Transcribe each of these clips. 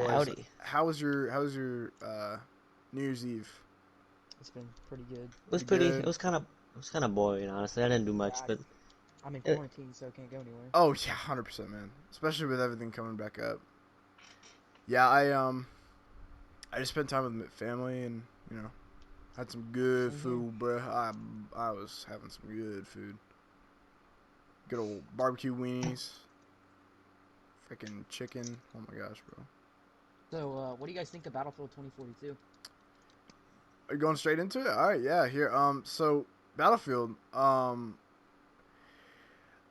boys. Howdy. How was your New Year's Eve? It's been pretty good. It was Pretty pretty. good. It was kind of boring, honestly. I didn't do much, Yeah, but I'm in it, quarantine, so can't go anywhere. Oh yeah, 100%, man. Especially with everything coming back up. Yeah, I just spent time with my family and had some good Same here. food, bruh. I was having some good food. Good old barbecue weenies, freaking chicken. Oh my gosh, bro. So, what do you guys think of Battlefield 2042? Are you going straight into it? All right, yeah. Here, so Battlefield.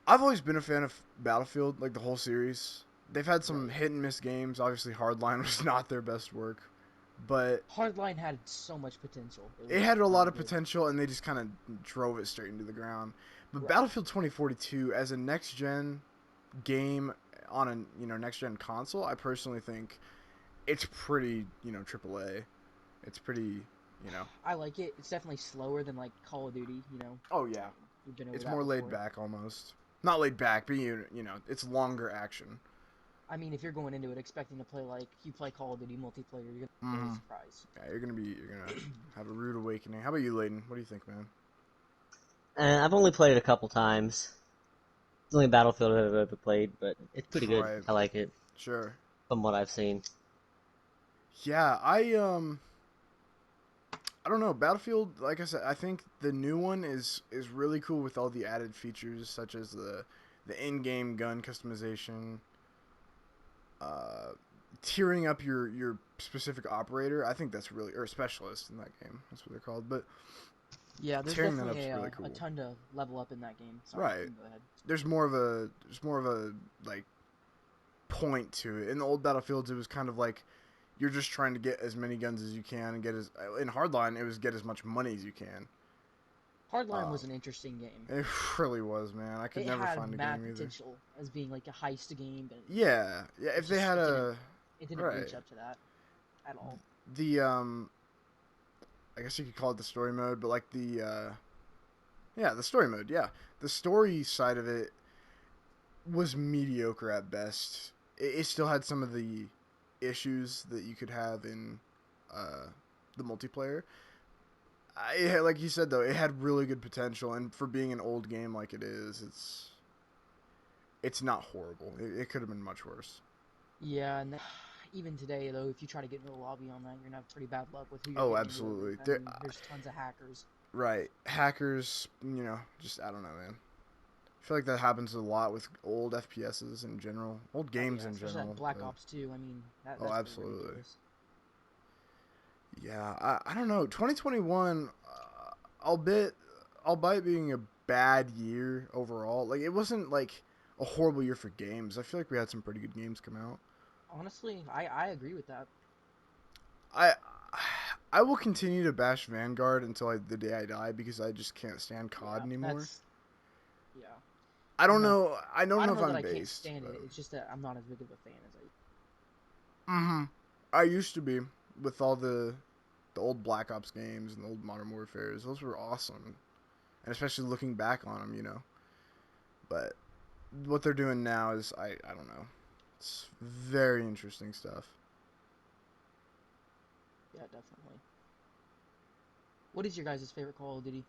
I've always been a fan of Battlefield, like the whole series. They've had some Right. hit and miss games. Obviously, Hardline was not their best work, but Hardline had so much potential. it was had a lot really of good. potential, and they just kind of drove it straight into the ground. But Right. Battlefield 2042, as a next gen game on a next gen console, I personally think it's pretty AAA. It's pretty I like it. It's definitely slower than like Call of Duty. Oh yeah, We've been over it's that more laid before. back almost. Not laid back, but it's longer action. I mean, if you're going into it expecting to play like you play Call of Duty multiplayer, you're gonna be really surprised. Yeah, you're gonna have a rude awakening. How about you, Layden? What do you think, man? I've only played it a couple times. It's the only Battlefield I've ever played, but it's pretty good. Right. I like it Sure. from what I've seen. Yeah, I don't know. Battlefield, like I said, I think the new one is really cool with all the added features such as the in-game gun customization, uh, tiering up your specific operator. I think that's really or specialist in that game. That's what they're called. But Yeah, there's tearing that definitely up's really cool. a ton to level up in that game. Sorry, Right. you can go ahead. There's more of a like point to it. In the old Battlefields, it was kind of like you're just trying to get as many guns as you can and get as in Hardline it was get as much money as you can. Hardline Uh, was an interesting game. It really was, man. I could It never had find a mad game either. potential as being like a heist game, but Yeah. If they had it didn't right, reach up to that at all. the I guess you could call it the story mode, but like the story mode. Yeah, the story side of it was mediocre at best. It still had some of the issues that you could have in the multiplayer. Like you said though, it had really good potential, and for being an old game like it is, it's not horrible. It could have been much worse. Yeah, and even today though, if you try to get into a lobby on that, you're gonna have pretty bad luck with who you're Oh, getting absolutely. into it with. I mean, there's tons of hackers. Right, hackers. Just I don't know, man. I feel like that happens a lot with old FPSs in general, old games Yeah, in especially general. like Black but- Ops 2. I mean, that's Oh, pretty absolutely. ridiculous. Yeah, I don't know. 2021, albeit being a bad year overall, like it wasn't like a horrible year for games. I feel like we had some pretty good games come out. Honestly, I agree with that. I I will continue to bash Vanguard until the day I die because I just can't stand COD Yeah, anymore. Yeah. I don't No. know. I don't I know don't if know I'm that I can't based. stand but... it. It's just that I'm not as big of a fan as I used to be with all the old Black Ops games and the old Modern Warfares. Those were awesome, and especially looking back on them, But what they're doing now is I don't know. It's very interesting stuff. Yeah, definitely. What is your guys' favorite Call of Duty?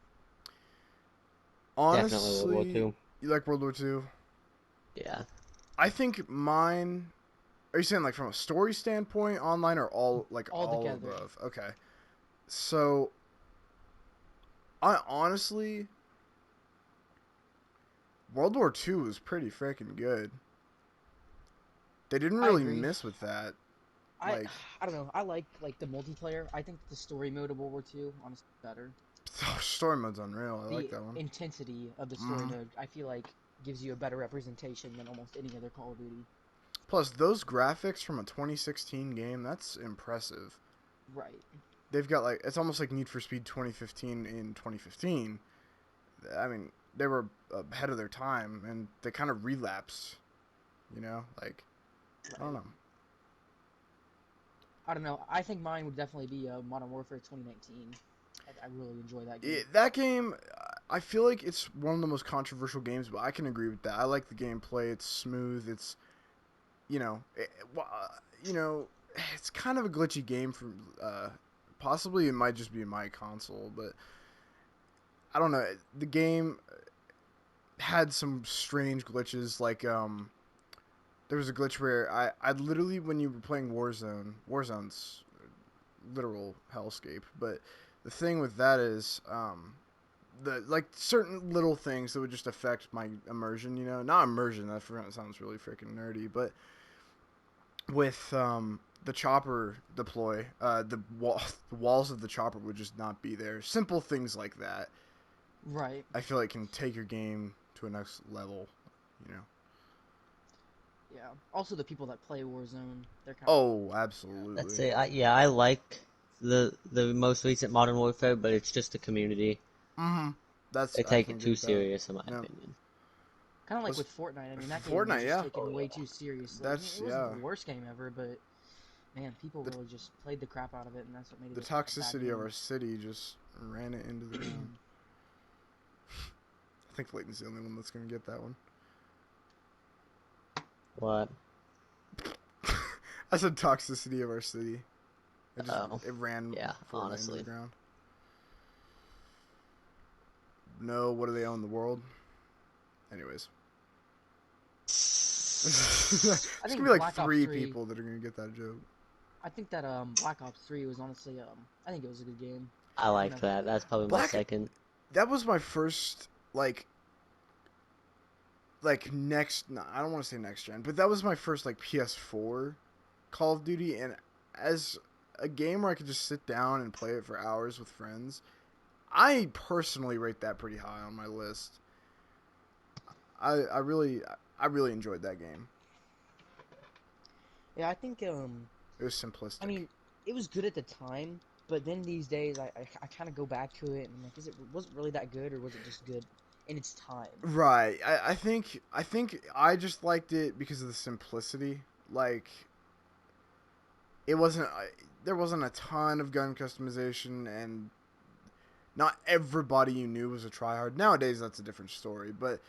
Definitely World War Honestly, II. you like World War II? Yeah. I think mine. Are you saying like from a story standpoint, online, or all Altogether. above? Okay. So, I honestly, World War II was pretty freaking good. They didn't I really agree. miss with that. I Like, I don't know. I like the multiplayer. I think the story mode of World War II honestly is better. story mode's unreal. I The like that one. intensity of the story mode, I feel like, gives you a better representation than almost any other Call of Duty. Plus, those graphics from a 2016 game, that's impressive. Right. They've got it's almost like Need for Speed 2015 in 2015. I mean, they were ahead of their time, and they kind of relapsed. Like, I don't know. I don't know. I think mine would definitely be Modern Warfare 2019. I really enjoy that game. That game, I feel like it's one of the most controversial games, but I can agree with that. I like the gameplay. It's smooth. It's, it's kind of a glitchy game from possibly it might just be my console, but I don't know. The game had some strange glitches. Like there was a glitch where I literally when you were playing Warzone's literal hellscape, but the thing with that is the like certain little things that would just affect my immersion. You know, not immersion. That sounds really freaking nerdy, but with the chopper deploy, the walls of the chopper would just not be there. Simple things like that. Right. I feel like can take your game to a next level. You know. Yeah. Also, the people that play Warzone, they're kind of. Oh, absolutely. That's it. I like the most recent Modern Warfare, but it's just a community. Mm-hmm. They I take can it too get that. serious, in my Yeah. opinion. Kind of like Was- with Fortnite. I mean, that game was Fortnite, just yeah. taken way too seriously. That's it wasn't yeah. the worst game ever, but man, people The- really just played the crap out of it, and that's what made it The a bad toxicity of game. our city just ran it into the ground. I think Layton's the only one that's gonna get that one. What? I said toxicity of our city. It ran Yeah, Fortnite into honestly. the ground. No, what do they own the world? Anyways. There's I think gonna be like Black Ops 3 3 people that are gonna get that joke. I think that Black Ops 3 was honestly I think it was a good game. I liked that. That's probably my second. That was my first like next. No, I don't want to say next gen, but that was my first like PS4 Call of Duty, and as a game where I could just sit down and play it for hours with friends, I personally rate that pretty high on my list. I really enjoyed that game. Yeah, I think It was simplistic. I mean, it was good at the time, but then these days I kind of go back to it and I'm like, was it really that good, or was it just good in its time? Right. I think I just liked it because of the simplicity. Like it wasn't there wasn't a ton of gun customization, and not everybody you knew was a tryhard. Nowadays that's a different story, but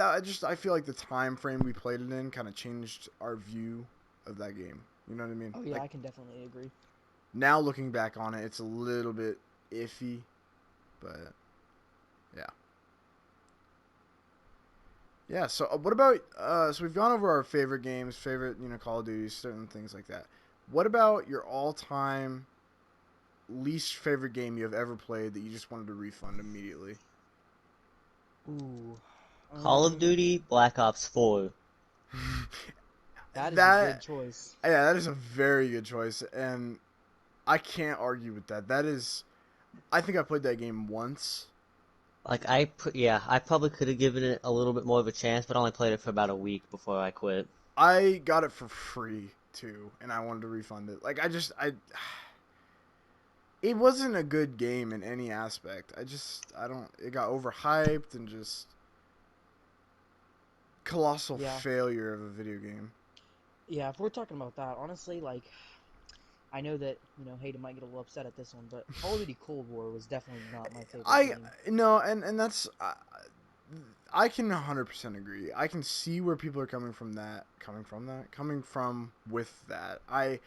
I feel like the time frame we played it in kind of changed our view of that game. You know what I mean? Oh yeah, Like, I can definitely agree. now looking back on it, it's a little bit iffy, but yeah. Yeah, so what about so we've gone over our favorite games, favorite, Call of Duty, certain things like that. What about your all-time least favorite game you have ever played that you just wanted to refund immediately? Ooh. Call of Duty Black Ops 4. That is a good choice. Yeah, that is a very good choice, and I can't argue with that. I think I played that game once. Like I probably could have given it a little bit more of a chance, but I only played it for about a week before I quit. I got it for free too, and I wanted to refund it. Like it wasn't a good game in any aspect. It got overhyped and just colossal failure of a video game. Yeah, if we're talking about that, honestly, like, I know that, Hayden might get a little upset at this one, but Call of Duty Cold War was definitely not my favorite game. No, and that's I can 100% agree. I can see where people are coming from with that.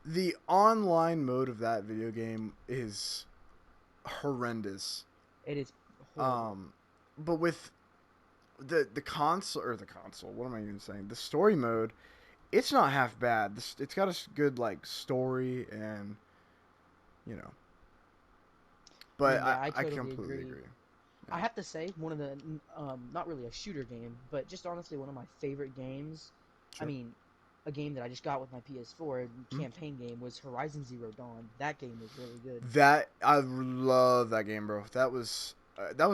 The online mode of that video game is horrendous. It is horrible. But with the console, what am I even saying? The story mode, it's not half bad. It's got a good like story, and but I I totally completely agree. Yeah. I have to say, one of the not really a shooter game, but just honestly one of my favorite games. Sure. I mean, a game that I just got with my PS4 campaign game was Horizon Zero Dawn. That game was really good. I love that game, bro. That was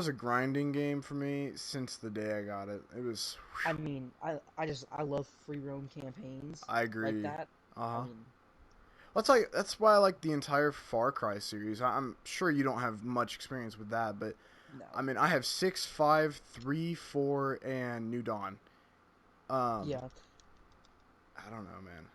a grinding game for me since the day I got it. It was. I mean, I love free roam campaigns. I agree. Like that. I mean, that's why I like the entire Far Cry series. I'm sure you don't have much experience with that, but no. I mean, I have 6, 5, 3, 4, and New Dawn. Yeah. I don't know, man.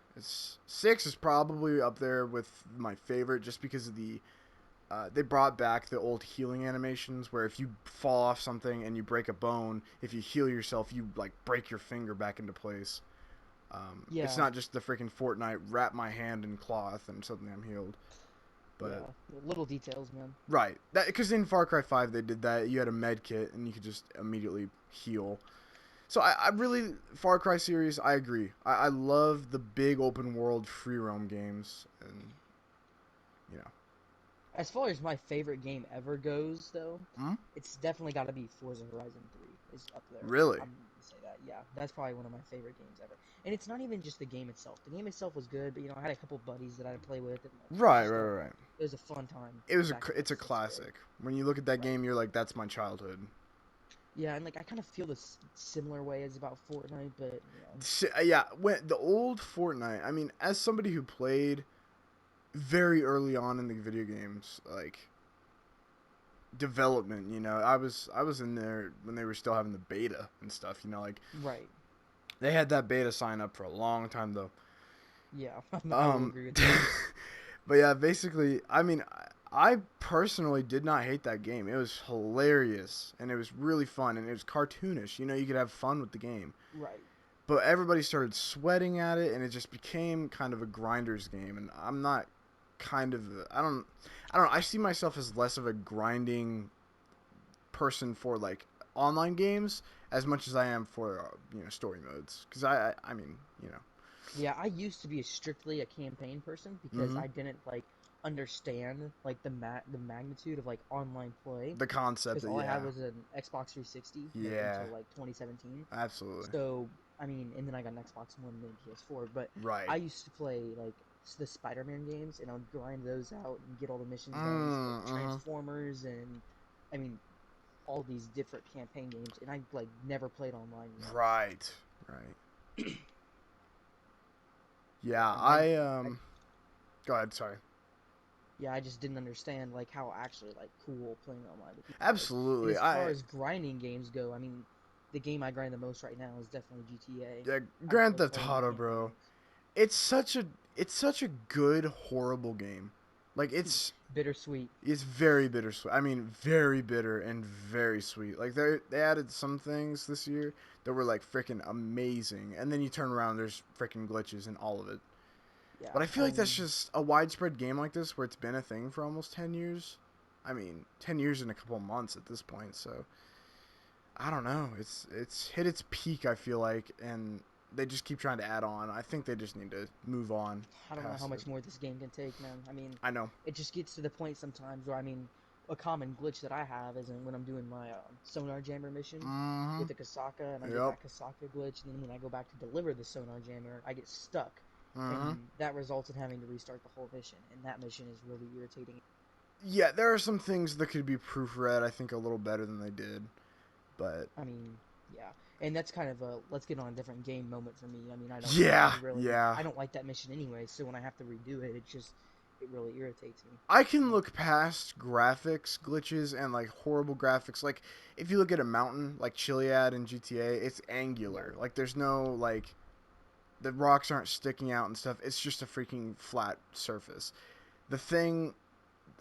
6 is probably up there with my favorite, just because of they brought back the old healing animations where if you fall off something and you break a bone, if you heal yourself, you like break your finger back into place. It's Yeah. not just the freaking Fortnite wrap my hand in cloth and suddenly I'm healed. But Yeah. Little details, man. right, that because in Far Cry 5 they did that. You had a med kit and you could just immediately heal. So I really Far Cry series. I agree. I love the big open world free roam games, and you know. As far as my favorite game ever goes, though, Hmm? it's definitely got to be Forza Horizon 3 is up there. Really? I'm gonna say that. Yeah, that's probably one of my favorite games ever. And it's not even just the game itself. The game itself was good, but I had a couple buddies that I'd play with, and Right, right, right. it was a fun time. It's a classic. When you look at that Right. game, you're like, that's my childhood. Yeah, and I kind of feel this similar way as about Fortnite, but Yeah, when the old Fortnite. I mean, as somebody who played very early on in the video games, like development, I was in there when they were still having the beta and stuff. Like right. they had that beta sign up for a long time though. Yeah, I will agree with that. But yeah, basically, I mean, I personally did not hate that game. It was hilarious and it was really fun and it was cartoonish. You could have fun with the game. Right. But everybody started sweating at it and it just became kind of a grinder's game, and I'm not kind of I don't know. I see myself as less of a grinding person for like online games as much as I am for story modes, because I mean. Yeah, I used to be strictly a campaign person because Mhm. I didn't understand the magnitude of online play, The concept, because all I had yeah, was an Xbox 360 yeah, until 2017. absolutely, So I mean, and then I got an Xbox One and then PS4. But right. I used to play the Spider-Man games, and I would grind those out and get all the missions done for Mm-hmm. Transformers, and I mean all these different campaign games, and I never played online once. Right, right. Yeah, And I Go ahead. Sorry. yeah, I just didn't understand how actually cool playing online with people was. And Absolutely. as far as grinding games go, I mean, the game I grind the most right now is definitely GTA. Yeah, I Grand love Theft playing the Auto, bro. campaigns. It's such a good horrible game. Like Bittersweet. it's very bittersweet. I mean, very bitter and very sweet. Like they added some things this year that were like freaking amazing, and then you turn around, there's freaking glitches in all of it. Yeah, But I feel like that's just a widespread game like this where it's been a thing for almost 10 years. I mean, 10 years in a couple of months at this point, so I don't know. It's hit its peak, I feel like, and they just keep trying to add on. I think they just need to move on I don't know how past it. much more this game can take, man. I mean, I know. it just gets to the point sometimes where, I mean, a common glitch that I have is when I'm doing my sonar jammer mission Mm-hmm. with the Kasaka, and I get Yep. that Kasaka glitch, and then when I go back to deliver the sonar jammer, I get stuck, Mm-hmm. and that results in having to restart the whole mission, and that mission is really irritating. Yeah, there are some things that could be proofread, I think, a little better than they did. But I mean, yeah, and that's kind of a let's get on a different game moment for me. I mean, yeah, yeah. I don't like that mission anyway, so when I have to redo it, it really irritates me. I can look past graphics glitches and like horrible graphics. Like if you look at a mountain like Chiliad in GTA, it's angular. Right. Like there's no like the rocks aren't sticking out and stuff. It's just a freaking flat surface. The thing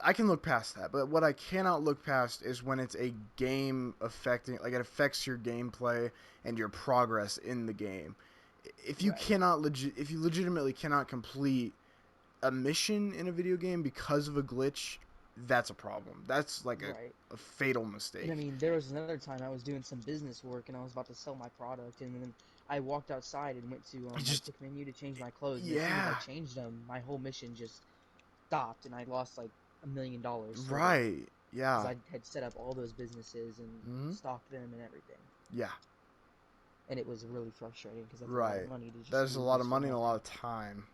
I can look past that, but what I cannot look past is when it's a game affecting, like it affects your gameplay and your progress in the game. If you Right. if you legitimately cannot complete a mission in a video game because of a glitch, that's a problem. That's like Right. a fatal mistake. And I mean, there was another time I was doing some business work and I was about to sell my product, and then I walked outside and went to my Just quick menu to change my clothes, and as soon as I yeah, changed them, my whole mission just stopped, and I lost $1 million straight up right. because Yeah. I had set up all those businesses and Mhm. stocked them and everything, Yeah. and it was really frustrating because that's a lot of Right. money to just There's a lot of lose for money and a lot nothing. of time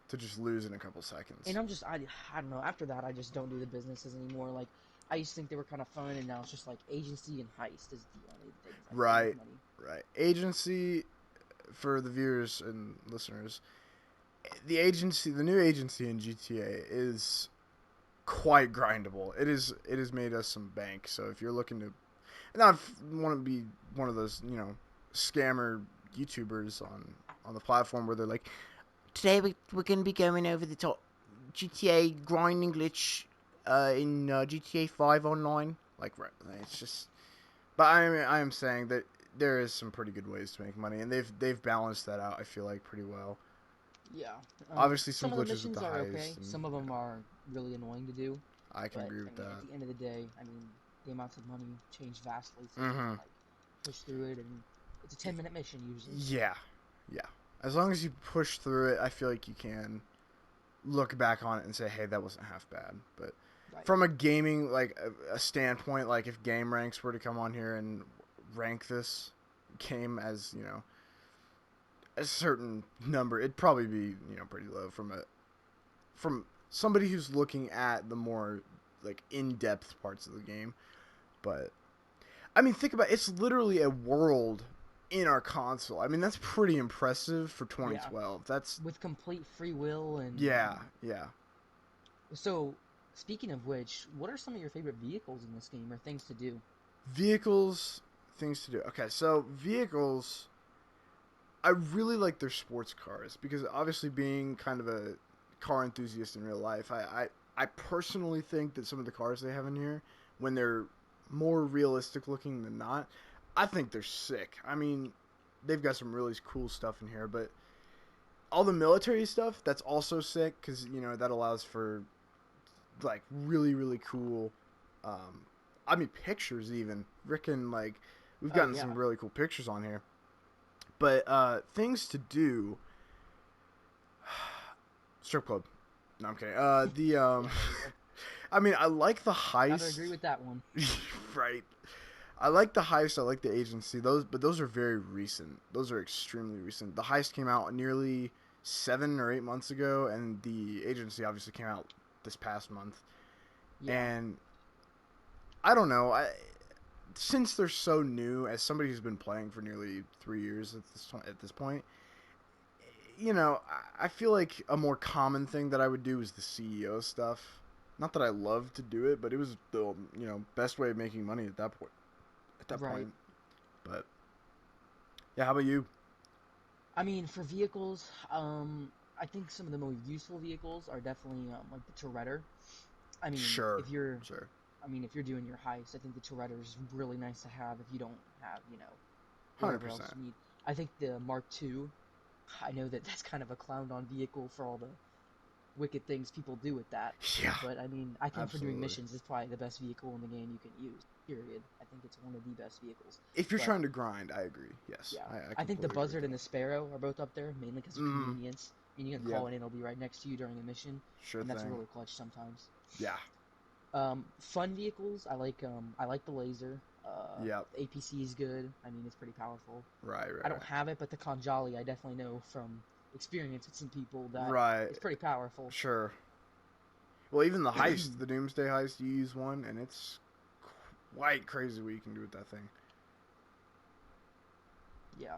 to just lose in a couple seconds. And I don't know. After that, I just don't do the businesses anymore. I used to think they were kind of fun, and now it's just agency and heist is the only things I do Right. with money. Right. Agency, for the viewers and listeners, the new agency in GTA is quite grindable. It has made us some bank. So if you're looking to not want to be one of those, scammer YouTubers on the platform where they're like, today we're going to be going over the top GTA grinding glitch in GTA 5 online. Like, right, it's just. But I am saying that there is some pretty good ways to make money, and they've balanced that out. I feel like pretty well. Yeah. Obviously, some Some of the glitches with missions the are heist. okay. And, Some of them are really annoying to do. I can But agree I with mean, that. at the end of the day, I mean, the amounts of money change vastly, so you Mm-hmm. can like push through it, and it's a 10-minute mission usually. Yeah, yeah. As long as you push through it, I feel like you can look back on it and say, "Hey, that wasn't half bad." But Right. from a gaming like a standpoint, like if Game Ranks were to come on here and rank this game as a certain number, it'd probably be pretty low from somebody who's looking at the more like in-depth parts of the game. But I mean, think about it. It's literally a world in our console. I mean, that's pretty impressive for 2012. That's With complete free will and yeah, yeah. So, speaking of which, what are some of your favorite vehicles in this game or things to do? Vehicles, things to do. Okay, so vehicles, I really like their sports cars because obviously being kind of a car enthusiast in real life, I personally think that some of the cars they have in here, when they're more realistic looking than not, I think they're sick. I mean, they've got some really cool stuff in here, but all the military stuff, that's also sick because, that allows for like really, really cool, I mean, pictures even. Frickin' like, we've gotten some really cool pictures on here. But things to do. Strip club. No, I'm kidding. I mean, I like the heist. Gotta agree with that one. Right. I like the heist. I like the agency. Those are very recent. Those are extremely recent. The heist came out nearly 7 or 8 months ago, and the agency obviously came out this past month. Yeah. And I don't know. Since they're so new, as somebody who's been playing for nearly 3 years at this point, I feel like a more common thing that I would do is the CEO stuff. Not that I love to do it, but it was the best way of making money at that point. Right. But yeah, how about you? I mean, for vehicles, I think some of the most useful vehicles are definitely like the Toretto. I mean, Sure. if you're doing your heist, I think the Toretto is really nice to have if you don't have, whatever 100%. else you need. I think the Mark II, I know that that's kind of a clowned-on vehicle for all the wicked things people do with that. Yeah. But, I mean, I think Absolutely. for doing missions, it's probably the best vehicle in the game you can use, period. I think it's one of the best vehicles. If you're trying to grind, I agree. Yes. Yeah. I think the completely Buzzard agree and the Sparrow are both up there, mainly because of convenience. And you can call it in, it'll be right next to you during a mission. Sure and that's thing. really clutch sometimes. Yeah. Fun vehicles, I like the laser. Yep. The APC is good. I mean, it's pretty powerful. Right. I don't have it, but the Conjali, I definitely know from experience with some people that it's pretty powerful. Sure. Well, even the heist, the Doomsday heist, you use one, and it's quite crazy what you can do with that thing. Yeah.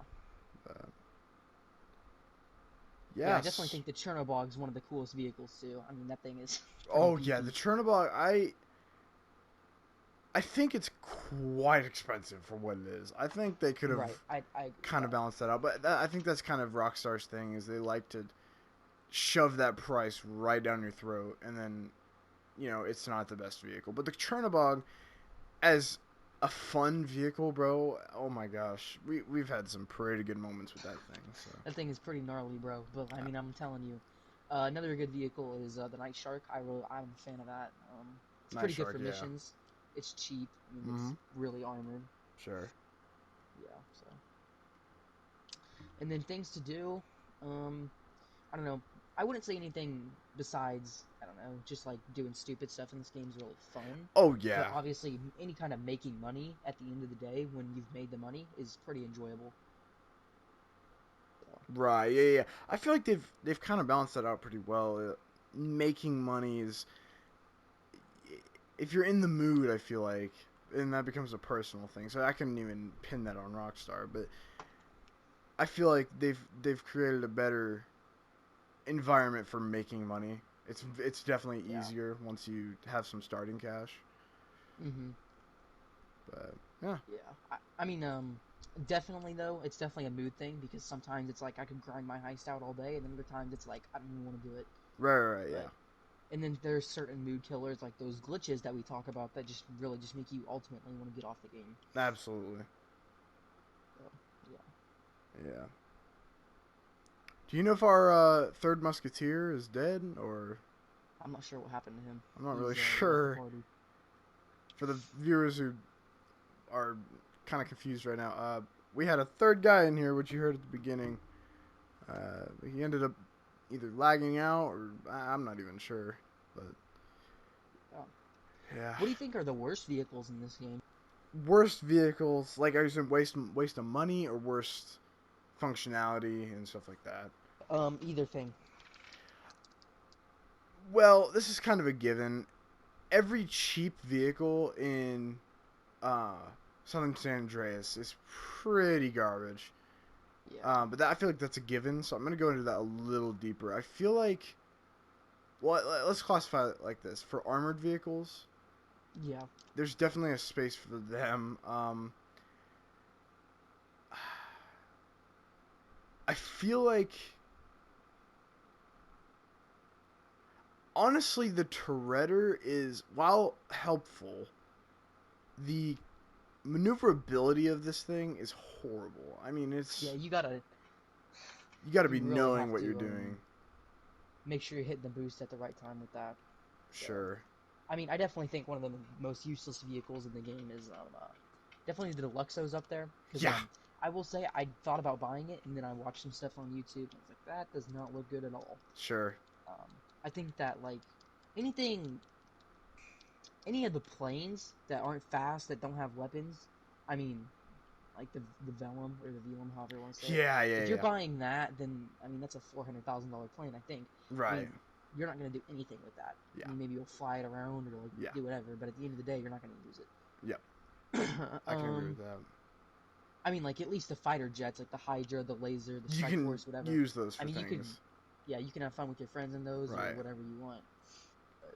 Yes. Yeah, I definitely think the Chernobog is one of the coolest vehicles too. I mean, that thing is. Oh yeah, the Chernobog. I think it's quite expensive for what it is. I think they could have kind of balanced that out, but I think that's kind of Rockstar's thing is they like to shove that price right down your throat, and then it's not the best vehicle. But the Chernobog, as a fun vehicle, bro, oh my gosh, we've had some pretty good moments with that thing. So. That thing is pretty gnarly, bro. But I mean, I'm telling you, another good vehicle is the Night Shark. I'm a fan of that. It's pretty good for missions. It's cheap. I mean, it's really armored. Sure. Yeah. So. And then things to do. I don't know. I wouldn't say anything besides, I don't know, just like doing stupid stuff in this game is really fun. Oh, yeah. But obviously, any kind of making money at the end of the day when you've made the money is pretty enjoyable. So. Right, yeah. I feel like they've kind of balanced that out pretty well. Making money is, if you're in the mood, I feel like, and that becomes a personal thing. So I couldn't even pin that on Rockstar, but I feel like they've created a better environment for making money. It's definitely easier once you have some starting cash. But yeah. Yeah. I mean, definitely though, it's definitely a mood thing because sometimes it's like I could grind my heist out all day, and then other times it's like I don't even want to do it. Right, yeah. And then there's certain mood killers like those glitches that we talk about that just really just make you ultimately want to get off the game. Absolutely. Yeah. Do you know if our third musketeer is dead, or I'm not sure what happened to him. I'm not really Left the sure. party. For the viewers who are kind of confused right now, we had a third guy in here, which you heard at the beginning. He ended up either lagging out, or I'm not even sure. But Oh. yeah, What do you think are the worst vehicles in this game? worst vehicles, like, are you saying waste of money, or worst functionality and stuff like that? Either thing. Well, this is kind of a given. Every cheap vehicle in Southern San Andreas is pretty garbage. Yeah. But I feel like that's a given, so I'm going to go into that a little deeper. I feel like, well, let's classify it like this. For armored vehicles, Yeah. there's definitely a space for them. I feel like, honestly, the Toretter is, while helpful, the maneuverability of this thing is horrible. I mean, Yeah, you got to be you really knowing have what to you're doing. make sure you're hitting the boost at the right time with that. So, Sure. I mean, I definitely think one of the most useless vehicles in the game is definitely the Deluxo's up there. 'Cause, Yeah. I will say I thought about buying it, and then I watched some stuff on YouTube, and I was like, that does not look good at all. Sure. I think that like anything, any of the planes that aren't fast that don't have weapons, I mean, like the Velum or the Velum, however you want to say it. Yeah, If you're buying that, then I mean that's a $400,000 plane, I think. Right. I mean, you're not gonna do anything with that. Yeah. I mean, maybe you'll fly it around or like do whatever, but at the end of the day, you're not gonna use it. Yep. I can agree with that. I mean, like at least the fighter jets, like the Hydra, the Laser, the You Strike can Force, whatever. use those for I mean, things. you can have fun with your friends in those or Right. whatever you want. But,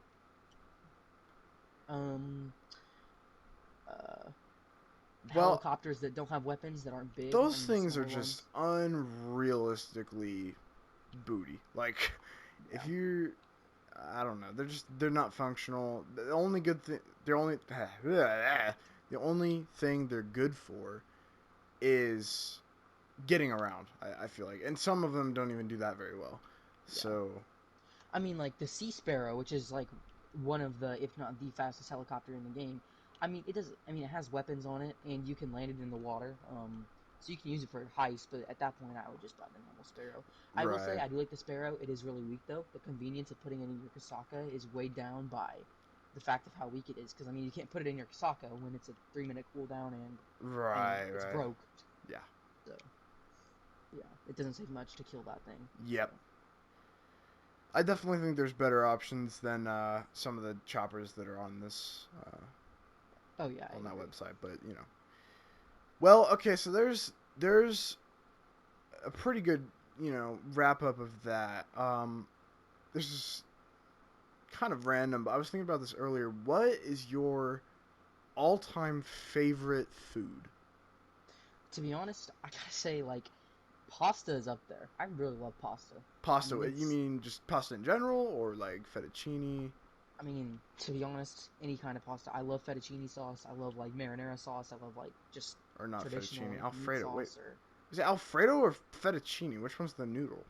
helicopters that don't have weapons that aren't big. Those I mean, things are smaller just ones. unrealistically booty. Like, if you, I don't know, they're not functional. The only good thing, the only thing they're good for is getting around. I feel like, and some of them don't even do that very well. Yeah. So, I mean, like the Sea Sparrow, which is like one of the, if not the fastest helicopter in the game. I mean, it does. I mean, it has weapons on it, and you can land it in the water. So you can use it for heist. But at that point, I would just buy the normal Sparrow. I will say I do like the Sparrow. It is really weak though. The convenience of putting it in your Kasaka is weighed down by the fact of how weak it is. Because I mean, you can't put it in your Kasaka when it's a 3-minute cooldown and it's broke. Yeah. So yeah, it doesn't take much to kill that thing. Yep. So. I definitely think there's better options than some of the choppers that are on this. On that website, but you know. Well, okay, so there's a pretty good wrap up of that. This is kind of random, but I was thinking about this earlier. What is your all-time favorite food? To be honest, I gotta say like pasta is up there. I really love pasta. Pasta? I mean, you mean just pasta in general, or like fettuccine? I mean, to be honest, any kind of pasta. I love fettuccine sauce. I love like marinara sauce. I love like just or not traditional fettuccine, Alfredo. sauce. Wait, is it Alfredo or fettuccine? Which one's the noodle?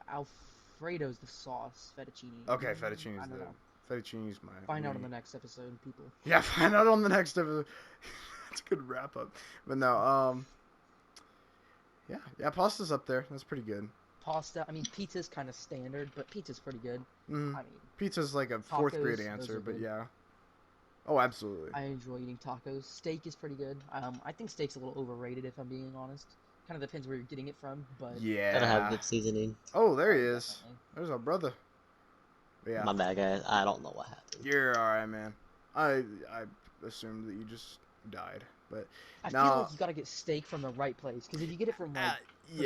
Alfredo's the sauce. Fettuccine. Okay, fettuccine's I don't know. Fettuccine's my. Find out on the next episode, people. Yeah, find out on the next episode. That's a good wrap up. But no, yeah, pasta's up there. That's pretty good. Pasta. I mean, pizza's kind of standard, but pizza's pretty good. Mm. I mean, pizza's like a fourth grade answer, but yeah. Oh, absolutely. I enjoy eating tacos. Steak is pretty good. I think steak's a little overrated, if I'm being honest. Kind of depends where you're getting it from, but yeah, gotta have good seasoning. Oh, there he is. Definitely. There's our brother. But yeah. My bad, guys. I don't know what happened. You're all right, man. I assumed that you just died, but I feel like you gotta get steak from the right place, because if you get it from like,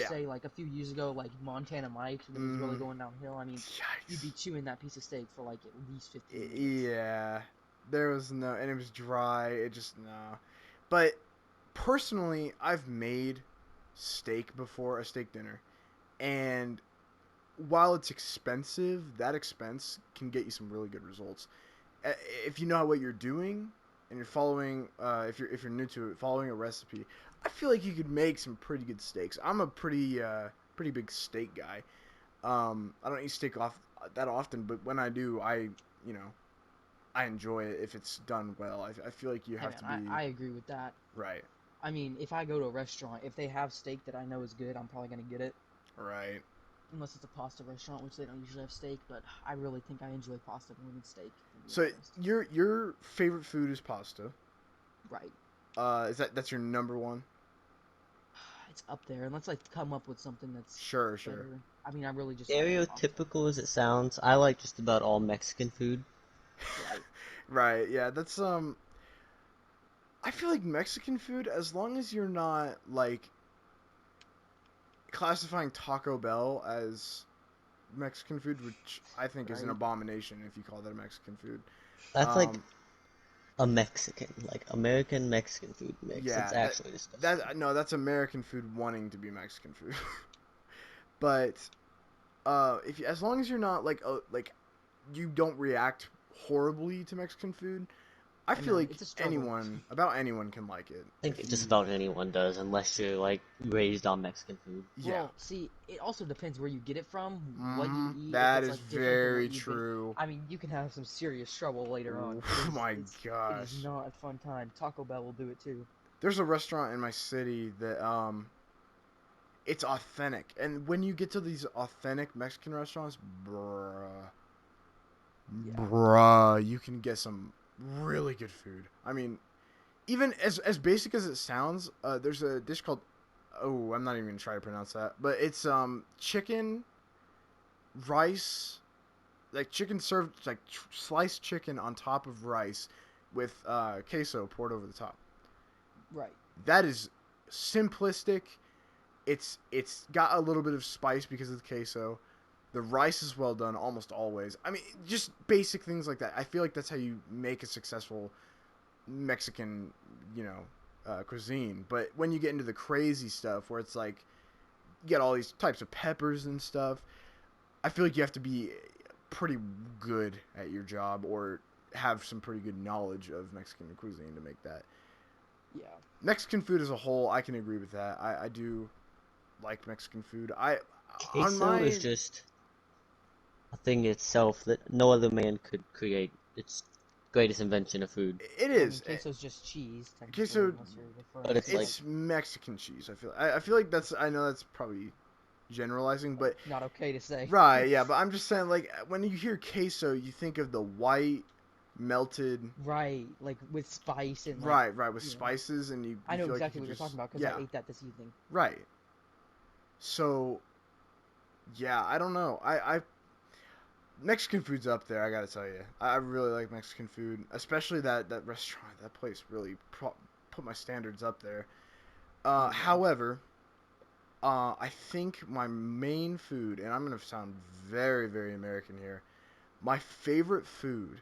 say like a few years ago, like Montana Mike, when it was really going downhill. I mean, you'd be chewing that piece of steak for like at least 15 minutes. Yeah, there was no, and it was dry. It just no. But personally, I've made steak before, a steak dinner, and while it's expensive, that expense can get you some really good results if you know what you're doing and you're following. If you're new to it, following a recipe. I feel like you could make some pretty good steaks. I'm a pretty big steak guy. I don't eat steak off that often, but when I do, you know, I enjoy it if it's done well. I feel like you Hey have to man, be I agree with that. right, I mean, if I go to a restaurant, if they have steak that I know is good, I'm probably gonna get it. right. Unless it's a pasta restaurant, which they don't usually have steak, but I really think I enjoy pasta more than steak, to be So honest. your favorite food is pasta. Right. That's your number one? It's up there, and let's like come up with something that's Sure. better. I mean, I really just like pasta. Stereotypical as it sounds, I like just about all Mexican food. Right. Right. Yeah. That's I feel like Mexican food, as long as you're not like classifying Taco Bell as Mexican food, which I think is an Right. abomination if you call that a Mexican food. That's like Um, a Mexican, like American Mexican food mix. It's yeah, actually disgusting. that no, that's American food wanting to be Mexican food. But if as long as you're not like you don't react horribly to Mexican food, I I feel know, like it's a struggle. anyone can like it. I think If just you about anyone does, unless you're like raised on Mexican food. yeah, Well, see, it also depends where you get it from, what you eat, if that it's is like different than very what you've been. true. I mean, you can have some serious trouble later on. Oh my It is gosh. not a fun time. Taco Bell will do it too. There's a restaurant in my city that it's authentic. And when you get to these authentic Mexican restaurants, Yeah. bruh, you can get some really good food. I mean, even as basic as it sounds, there's a dish called I'm not even gonna try to pronounce that, but it's chicken, rice, like chicken served like sliced chicken on top of rice with queso poured over the top. Right. That is simplistic. It's got a little bit of spice because of the queso. The rice is well done almost always. I mean, just basic things like that. I feel like that's how you make a successful Mexican, cuisine. But when you get into the crazy stuff where it's like you get all these types of peppers and stuff, I feel like you have to be pretty good at your job or have some pretty good knowledge of Mexican cuisine to make that. Yeah. Mexican food as a whole, I can agree with that. I do like Mexican food. Queso is just a thing itself that no other man could create. It's greatest invention of food. It Well, I mean, is. queso's just cheese, technically, Queso, unless you're referring But it's to, like it's Mexican cheese. I feel like that's. I know that's probably generalizing, but not okay to say. right, yeah. But I'm just saying, like when you hear queso, you think of the white melted. Right, like with spice and like, Right, with you know. spices, and you I know feel like exactly you what could you're talking about because yeah, I ate that this evening. right. So, yeah, I don't know. I Mexican food's up there. I gotta tell you, I really like Mexican food, especially that restaurant. That place really put my standards up there. Yeah. However, I think my main food, and I'm gonna sound very, very American here. My favorite food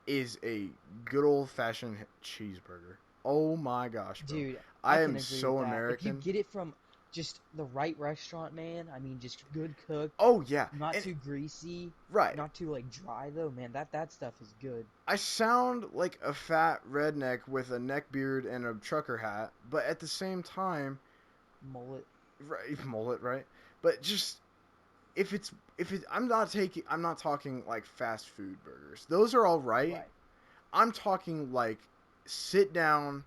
is a good old fashioned cheeseburger. Oh my gosh, bro! Dude, I I am can agree so with that. If you American. get it from just the right restaurant, man, I mean, just good cooked, Oh yeah, not and, too greasy, right. not too like dry though, man. That stuff is good. I sound like a fat redneck with a neck beard and a trucker hat, but at the same time, Mullet. right, mullet, right? But just if it, I'm not talking like fast food burgers. Those are all right. Right. I'm talking like sit down,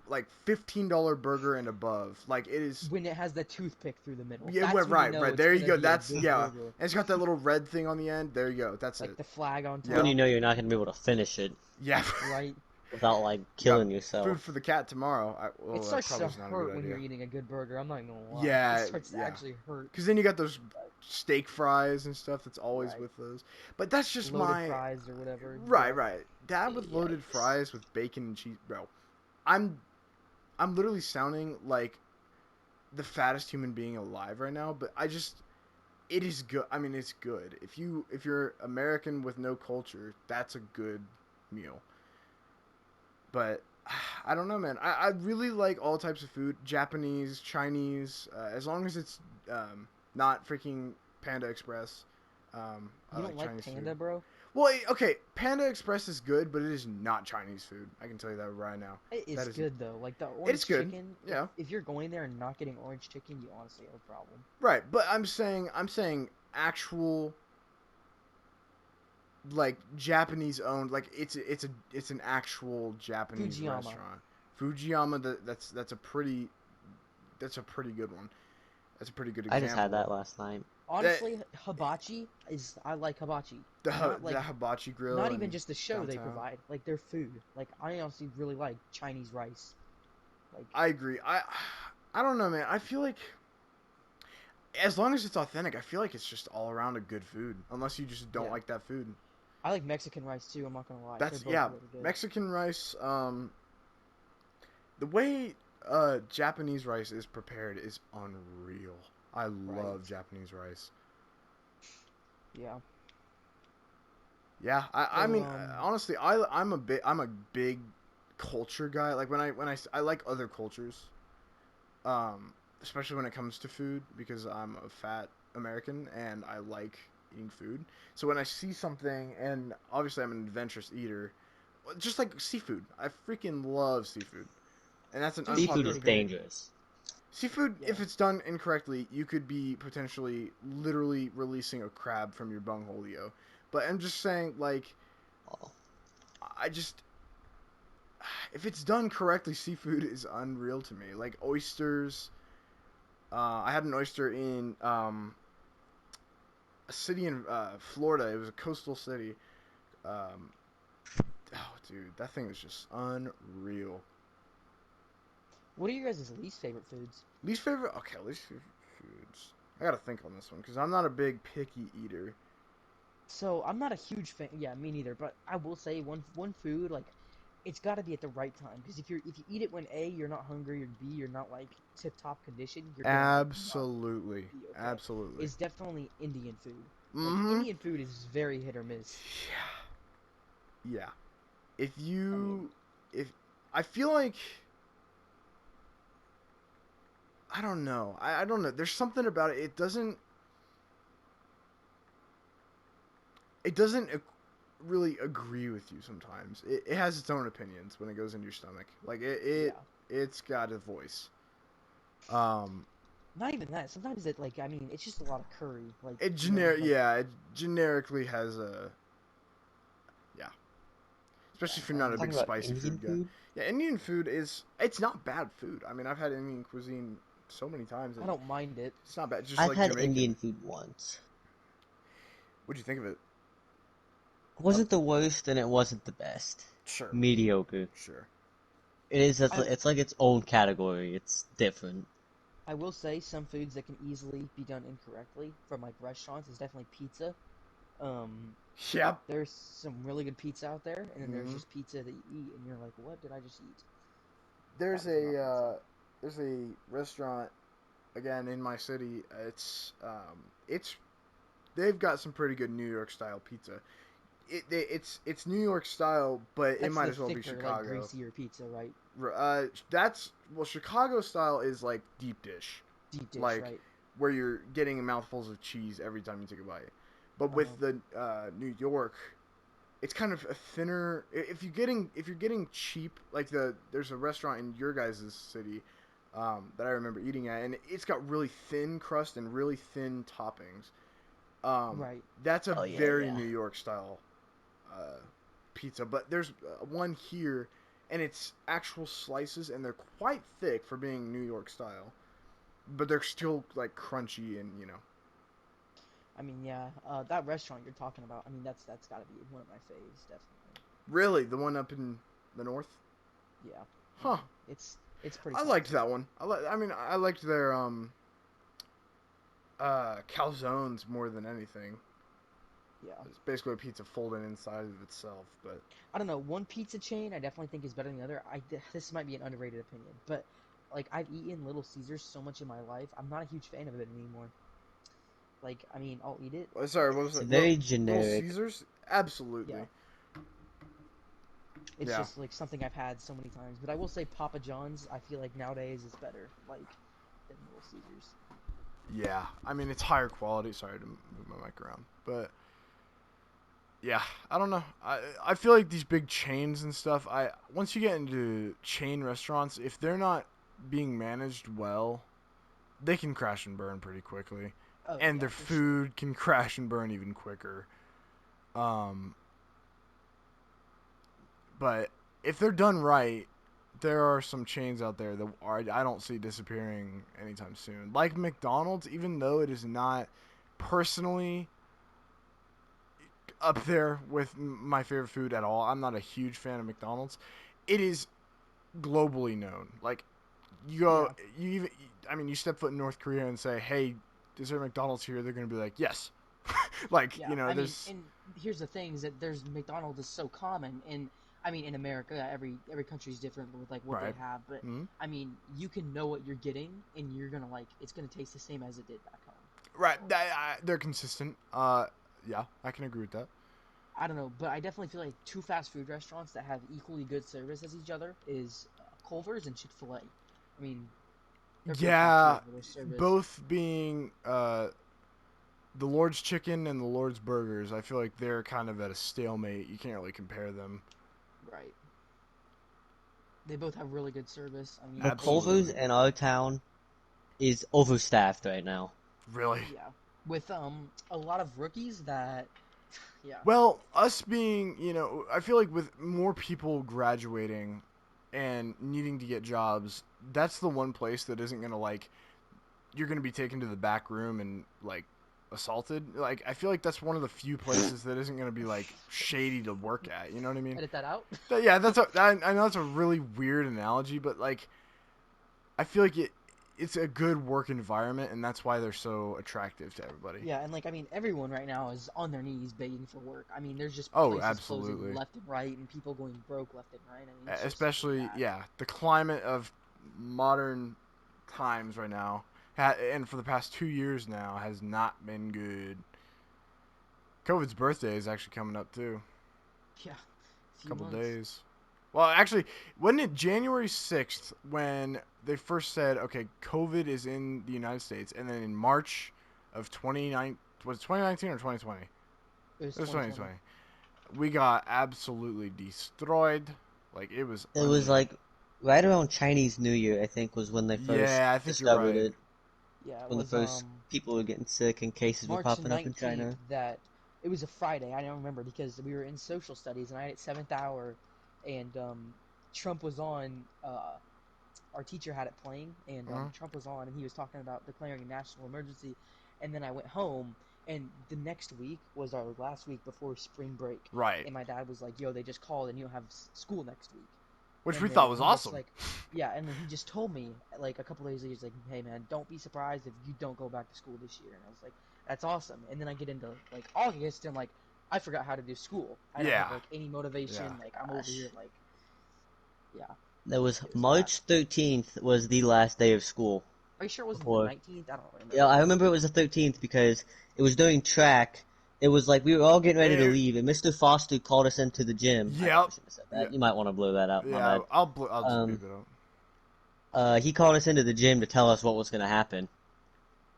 like $15 burger and above. Like it is. When it has the toothpick through the middle. Yeah, That's when right, you know right. it's There you gonna go. be a That's good yeah. burger. And it's got that little red thing on the end. There you go. That's Like it. the flag on top. Yeah. when you know you're not gonna be able to finish it Yeah. Right. without like killing Food yourself. for the cat tomorrow. It starts to probably not a hurt good when you're idea. eating a good burger. I'm not even gonna lie. Yeah, It starts to yeah. actually hurt. Because then you got those steak fries and stuff that's always Right. with those. But that's just Loaded fries or whatever. Right, Yeah. right. That with loaded Yikes. fries with bacon and cheese, bro. I'm literally sounding like the fattest human being alive right now, but it is good. I mean, it's good. If you're American with no culture, that's a good meal. But I don't know, man. I really like all types of food, Japanese, Chinese, as long as it's not freaking Panda Express. I You like don't like Chinese Panda, food. bro? Well, okay, Panda Express is good, but it is not Chinese food. I can tell you that right now. It is That is good though. Like the It's orange good. chicken. Yeah. If you're going there and not getting orange chicken, you honestly have a problem. Right, but I'm saying actual like Japanese owned, like it's an actual Japanese Fujiyama. restaurant. Fujiyama, that's a pretty good one. That's a pretty good I example. just had that last night. Honestly, hibachi I like hibachi. Not like the hibachi grill. not even just the show they downtown. provide, like their food. Like I honestly really like Chinese rice. Like I agree. I don't know, man. I feel like as long as it's authentic, I feel like it's just all around a good food. Unless you just don't like that food. I like Mexican rice too. I'm not gonna lie. That's They're both really good. Mexican rice. The way Japanese rice is prepared is unreal. I love Japanese rice. Yeah. Yeah, I mean, honestly, I'm a big culture guy. Like when I like other cultures, especially when it comes to food, because I'm a fat American and I like eating food. So when I see something, and obviously I'm an adventurous eater, just like seafood, I freaking love seafood, and that's an Seafood is opinion. dangerous. Seafood, if it's done incorrectly, you could be potentially literally releasing a crab from your bunghole, yo. But I'm just saying, like, if it's done correctly, seafood is unreal to me. Like oysters. I had an oyster in a city in Florida. It was a coastal city. Oh, dude, that thing was just unreal. What are your guys' least favorite foods? Least favorite? Okay, least favorite foods. I gotta think on this one because I'm not a big picky eater. So I'm not a huge fan. Yeah, me neither. But I will say one food, like, it's got to be at the right time. Because if you eat it when A, you're not hungry, or B, you're not like tip top condition. You're gonna Absolutely, be okay. absolutely. It's definitely Indian food. Mm-hmm. Like, Indian food is very hit or miss. Yeah. I feel like. I don't know. I don't know. There's something about it. It doesn't really agree with you sometimes. It has its own opinions when it goes into your stomach. Like it's got a voice. Not even that. Sometimes it's just a lot of curry. Like it generically has a especially if you're not a big spicy food guy. Yeah, Indian food it's not bad food. I mean, I've had Indian cuisine so many times. I don't mind it. It's not bad. Just I've like had Jamaican. Indian food once. What'd you think of it? It wasn't the worst, and it wasn't the best. Sure. Mediocre. Sure. It is. It's like its own category. It's different. I will say some foods that can easily be done incorrectly from like restaurants is definitely pizza. Yep. There's some really good pizza out there, and then there's just pizza that you eat, and you're like, "What did I just eat?" There's a restaurant again in my city. It's they've got some pretty good New York style pizza. It's New York style, but it might as well be Chicago. Like greasier pizza, right? Chicago style is like deep dish. Deep dish, like, right? Where you're getting mouthfuls of cheese every time you take a bite. But with the New York, it's kind of a thinner. If you're getting cheap, like there's a restaurant in your guys' city that I remember eating at, and it's got really thin crust and really thin toppings. Right. That's a very New York style pizza. But there's one here, and it's actual slices, and they're quite thick for being New York style. But they're still like crunchy and I mean, yeah, that restaurant you're talking about. I mean, that's got to be one of my faves, definitely. Really, the one up in the north? Yeah. Huh. It's pretty. I liked that one. I liked their calzones more than anything. Yeah. It's basically a pizza folded inside of itself, but I don't know. One pizza chain I definitely think is better than the other. This might be an underrated opinion, but like I've eaten Little Caesars so much in my life, I'm not a huge fan of it anymore. Like, I mean, I'll eat it. Sorry, what was It's it? very Little generic. Caesars? Absolutely. Yeah. It's just like something I've had so many times. But I will say Papa John's, I feel like nowadays is better, like, than Little Caesars. Yeah, I mean it's higher quality. Sorry to move my mic around, but Yeah, I don't know. I feel like these big chains and stuff. Once you get into chain restaurants, if they're not being managed well, they can crash and burn pretty quickly, Oh and yeah, their for sure. food can crash and burn even quicker. Um, but if they're done right, there are some chains out there that I don't see disappearing anytime soon. Like McDonald's, even though it is not personally up there with my favorite food at all. I'm not a huge fan of McDonald's. It is globally known. Like you go, Yeah, you even, I mean, you step foot in North Korea and say, "Hey, is there McDonald's here?" They're gonna be like, "Yes." Like yeah. I mean, there's and here's the thing: is that there's McDonald's is so common, and I mean, in America, every country is different with like what they right. have, but Mm-hmm. I mean, you can know what you're getting, and you're gonna like it's gonna taste the same as it did back home. Right. They're consistent. Yeah, I can agree with that. I don't know, but I definitely feel like two fast food restaurants that have equally good service as each other is Culver's and Chick-fil-A. I mean, they're both top tier Yeah, for their service. both being the Lord's Chicken and the Lord's Burgers. I feel like they're kind of at a stalemate. You can't really compare them. Right. They both have really good service. I mean, The they Culver's Absolutely. in our town is overstaffed right now. Really. yeah, with a lot of rookies that yeah. Well, us being, I feel like with more people graduating and needing to get jobs, that's the one place that isn't going to, like, you're going to be taken to the back room and, like, assaulted. Like, I feel like that's one of the few places that isn't going to be, like, shady to work at. You know what I mean? Edit that out. Yeah, I know that's a really weird analogy, but, like, I feel like it's a good work environment, and that's why they're so attractive to everybody. Yeah, and like I mean, everyone right now is on their knees begging for work. I mean, there's just Oh, places closing absolutely. left and right, and people going broke left and right. I mean, it's just Especially, bad. yeah, the climate of modern times right now, and for the past 2 years now, has not been good. COVID's birthday is actually coming up too. Yeah, A few couple months. days. Well, actually, wasn't it January 6th when they first said, okay, COVID is in the United States, and then in March of 29, was it 2019 or 2020? It was It was 2020. 2020. We got absolutely destroyed. Like, it was It was unreal. like right around Chinese New Year, I think, was when they first Yeah, I think you're discovered right. it. Yeah, it When the was first people were getting sick and cases were March popping up in 19th China. that it was a Friday. I don't remember because we were in social studies and I had seventh hour, and Trump was on. Our teacher had it playing, and Uh-huh. Trump was on, and he was talking about declaring a national emergency. And then I went home, and the next week was our last week before spring break. Right. And my dad was like, "Yo, they just called, and you don't have school next week." Which we And then thought was he just awesome. like, yeah, and then he just told me like a couple days later, he's like, "Hey man, don't be surprised if you don't go back to school this year." And I was like, "That's awesome." And then I get into like August, and like I forgot how to do school. I don't have Yeah. like any Yeah. motivation. Like I'm over here Gosh. like, yeah, There was it was bad. March 13th was the last day of school Are you sure it wasn't the before. 19th? I don't Yeah, remember. I remember it was the 13th because it was during track. It was like we were all getting ready to It, leave, and Mr. Foster called us into the gym. I yep. probably shouldn't have said Yeah. that. You might want to blow that out. My Yeah. bad. I'll just Um, beep it up. he called us into the gym to tell us what was going to happen,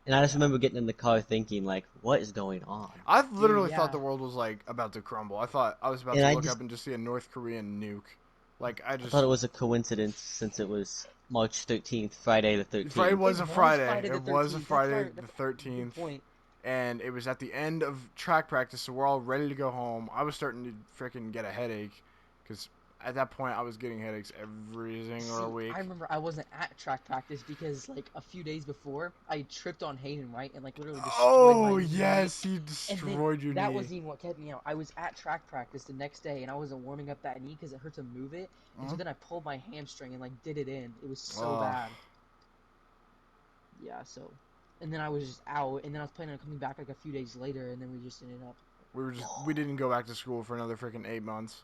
and I just Yeah, remember getting in the car thinking, like, what is going on? I dude. literally thought Yeah, the world was like about to crumble. I thought I was about And to I look just up and just see a North Korean nuke. Like I I thought just it was a coincidence since it was March 13th, Friday the It 13th. was it a was Friday. Friday the It was a 13th. That's Friday right. the That's a good 13th. point. And it was at the end of track practice, so we're all ready to go home. I was starting to freaking get a headache because at that point I was getting headaches every single See, I week. remember I wasn't at track practice because like a few days before I tripped on Hayden Wright and like literally destroyed my Oh, knee. yes, you And then destroyed your that knee. wasn't even what kept me out. I was at track practice the next day and I wasn't warming up that knee because it hurt to move it. And so Uh-huh. then I pulled my hamstring and like did it in. It was so Oh, bad. Yeah, so. And then I was just out, and then I was planning on coming back like a few days later, and then we just ended up. we didn't go back to school for another freaking 8 months.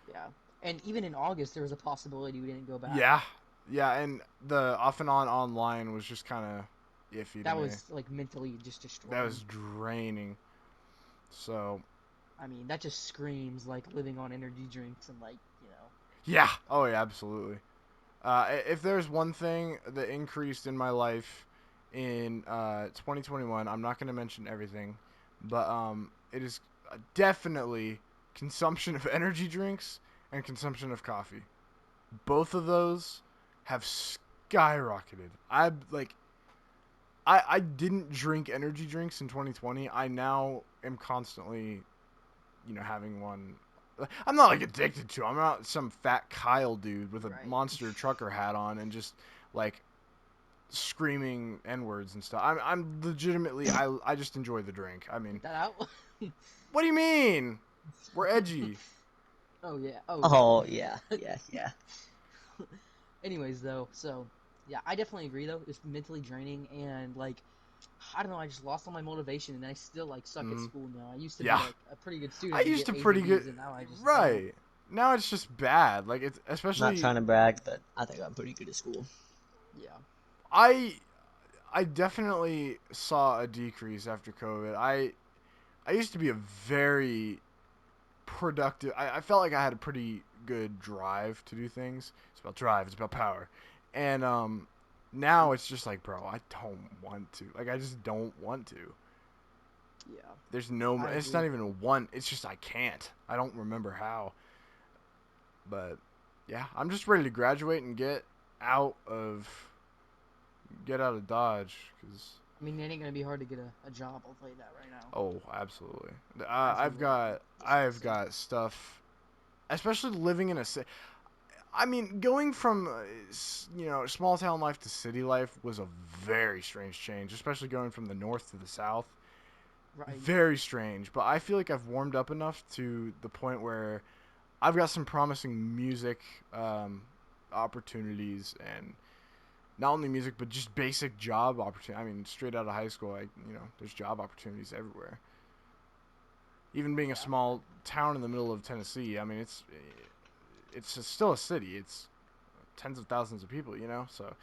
Yeah. And even in August, there was a possibility we didn't go back. Yeah, yeah, and the off and on online was just kind of iffy to That me. was like mentally just That destroying. was draining. So I mean, that just screams like living on energy drinks and like, you know. yeah, oh yeah, absolutely. If there's one thing that increased in my life in 2021, I'm not going to mention everything, but it is definitely consumption of energy drinks and consumption of coffee. Both of those have skyrocketed. I didn't drink energy drinks in 2020. I now am constantly, having one. I'm not like addicted to 'em. I'm not some fat Kyle dude with a Right. monster trucker hat on and just like screaming N-words and stuff. I'm legitimately I just enjoy the drink. I mean, Get that out. what do you mean? We're edgy. Oh yeah. Oh yeah, yeah. Anyways, though, so yeah, I definitely agree. Though it's mentally draining, and like, I don't know, I just lost all my motivation, and I still like suck at school now. I used to be Yeah. like a pretty good student I and used get to A's pretty and B's, good. and now I just don't. Right. Now it's just bad. Like it's I'm especially not trying to brag, but I think I'm pretty good at school. Yeah. I definitely saw a decrease after COVID. I used to be a very productive. I felt like I had a pretty good drive to do things. It's about drive. It's about power. And now it's just like, bro, I don't want to. Like I just don't want to. Yeah. There's no. I It's agree. not even a want. It's just I can't. I don't remember how. But yeah, I'm just ready to graduate and out of Dodge because I mean, it ain't gonna be hard to get a job. I'll tell you that right now. oh, absolutely. As you I've got discussing. stuff, especially living in a city. I mean, going from small town life to city life was a very strange change, especially going from the north to the south. Right. Very strange, but I feel like I've warmed up enough to the point where I've got some promising music opportunities, and not only music but just basic job opportunity. I mean, straight out of high school, there's job opportunities everywhere. Even being a Yeah. small town in the middle of Tennessee, I mean, still a city. It's tens of thousands of people, So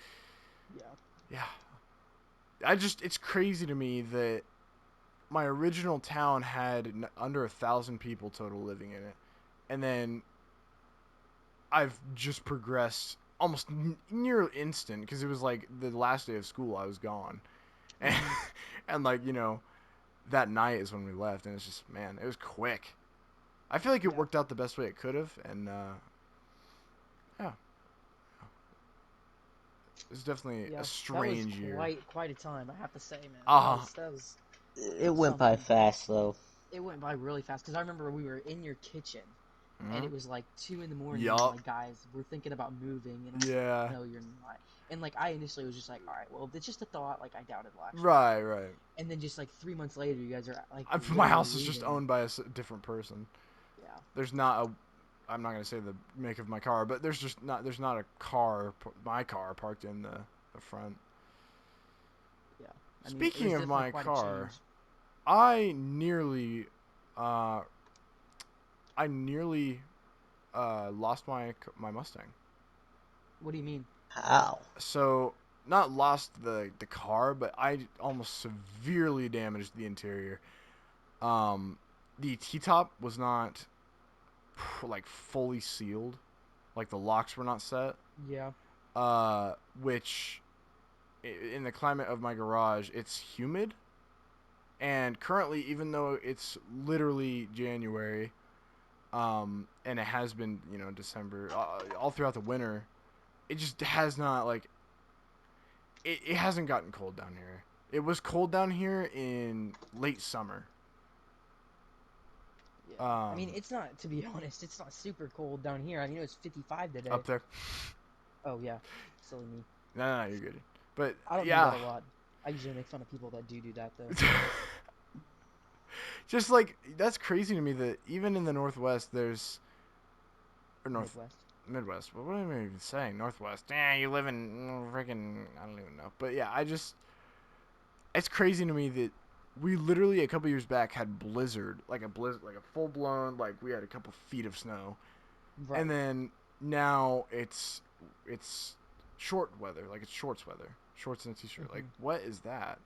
Yeah. yeah, it's crazy to me that my original town had under 1,000 people total living in it, and then I've just progressed almost near instant because it was like the last day of school I was gone, and and that night is when we left, and it's just, man, it was quick. I feel like it worked out the best way it could have, and yeah, it's definitely a strange year. That was quite a time, I have to say, man. That was It went by something. fast though. It went by really fast because I remember we were in your kitchen, and it was like 2 in the morning. Yup. And like, guys, we're thinking about moving, and I was Yeah. like, no, you're not. And like, I initially was just like, all right, well, if it's just a thought. Like, I doubt it'll actually. Right. And then just like 3 months later, you guys are like, My house is leaving. just owned by a different person. Yeah. There's not a. I'm not gonna say the make of my car, but there's not a car, my car, parked in the front. Yeah. I mean, Speaking of my quite a car, change. I nearly lost my Mustang. What do you mean? How? So, not lost the car, but I almost severely damaged the interior. The T-top was not like fully sealed, like the locks were not set. Yeah. Which in the climate of my garage, it's humid. And currently, even though it's literally January, and it has been, December, all throughout the winter, it just has not, like, it hasn't gotten cold down here. It was cold down here in late summer. Yeah. I mean, it's not, to be honest, it's not super cold down here. I mean, it was 55 today. Up there. Oh, yeah. Silly me. No, you're good. But, I don't do that a lot. I usually make fun of people that do that, though. Just, like, that's crazy to me that even in the Northwest, Midwest. Well, what am I even saying? Northwest. Yeah, you live in freaking, I don't even know. But yeah, it's crazy to me that we literally a couple years back had like a full blown, like we had a couple feet of snow. Right. And then now it's short weather, like it's shorts weather. Shorts and a t-shirt. Mm-hmm. Like, what is that?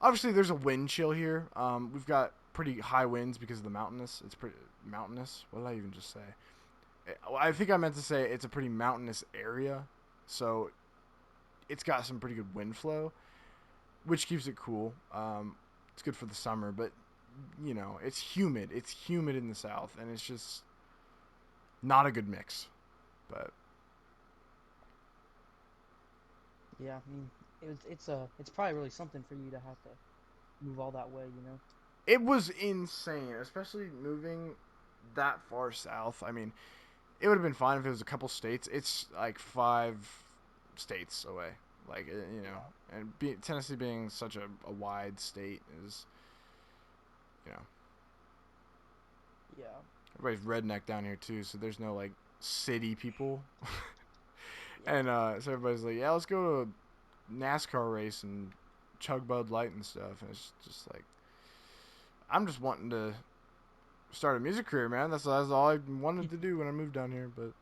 Obviously there's a wind chill here. We've got pretty high winds because of the mountainous. It's pretty mountainous. What did I even just say? I think I meant to say it's a pretty mountainous area, so it's got some pretty good wind flow, which keeps it cool. It's good for the summer, but it's humid. It's humid in the South, and it's just not a good mix. But Yeah, I mean, it's probably really something for you to have to move all that way, you know. it was insane, especially moving that far south. I mean, it would have been fine if it was a couple states. It's like 5 states away. Like, and Tennessee being such a wide state is, you know, Yeah. everybody's redneck down here too, so there's no like city people. Yeah. And so everybody's like, yeah, let's go to a NASCAR race and chug Bud Light and stuff. And it's just like, I'm just wanting to start a music career, man. That's all I wanted to do when I moved down here. But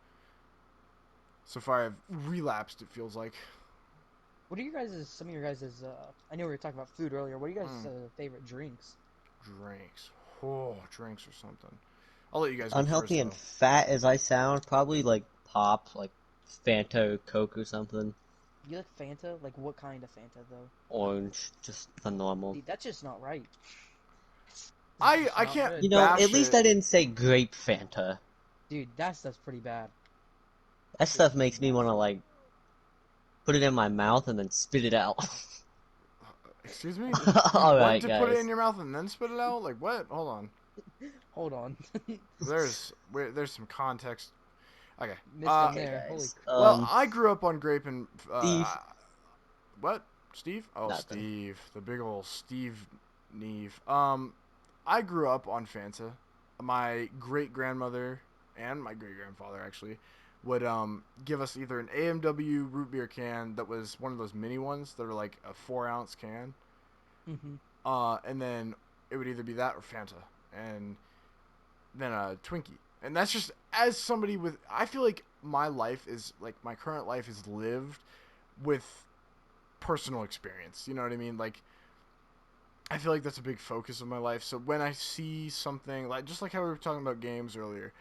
so far, I've relapsed, it feels like. What are some of your guys' I know we were talking about food earlier. What are you guys' favorite drinks? Drinks. Oh, drinks or something. I'll let you guys go Unhealthy first, and though. fat as I sound, probably like pop, like Fanta or Coke or something. You like Fanta? Like what kind of Fanta though? Orange, just the normal. Dude, that's just not right. I can't Good. bash At least it. I didn't say grape Fanta. Dude, that stuff's pretty bad. That stuff makes me want to like put it in my mouth and then spit it out. Excuse me? All Want right, to put it in guys. your mouth and then spit it out? Like what? Hold on. Hold on. There's some context. Okay. Missed one Okay, there. Holy guys. Well, I grew up on grape and Steve. what? Steve? Oh, Nothing. Steve, the big old Steve Neve. I grew up on Fanta. My great grandmother and my great grandfather actually would give us either an AMW root beer can that was one of those mini ones that are like a 4-ounce can, and then it would either be that or Fanta, and then a Twinkie. And that's just, as somebody with, I feel like my current life is lived with personal experience. You know what I mean? Like, I feel like that's a big focus of my life. So when I see something, like just like how we were talking about games earlier,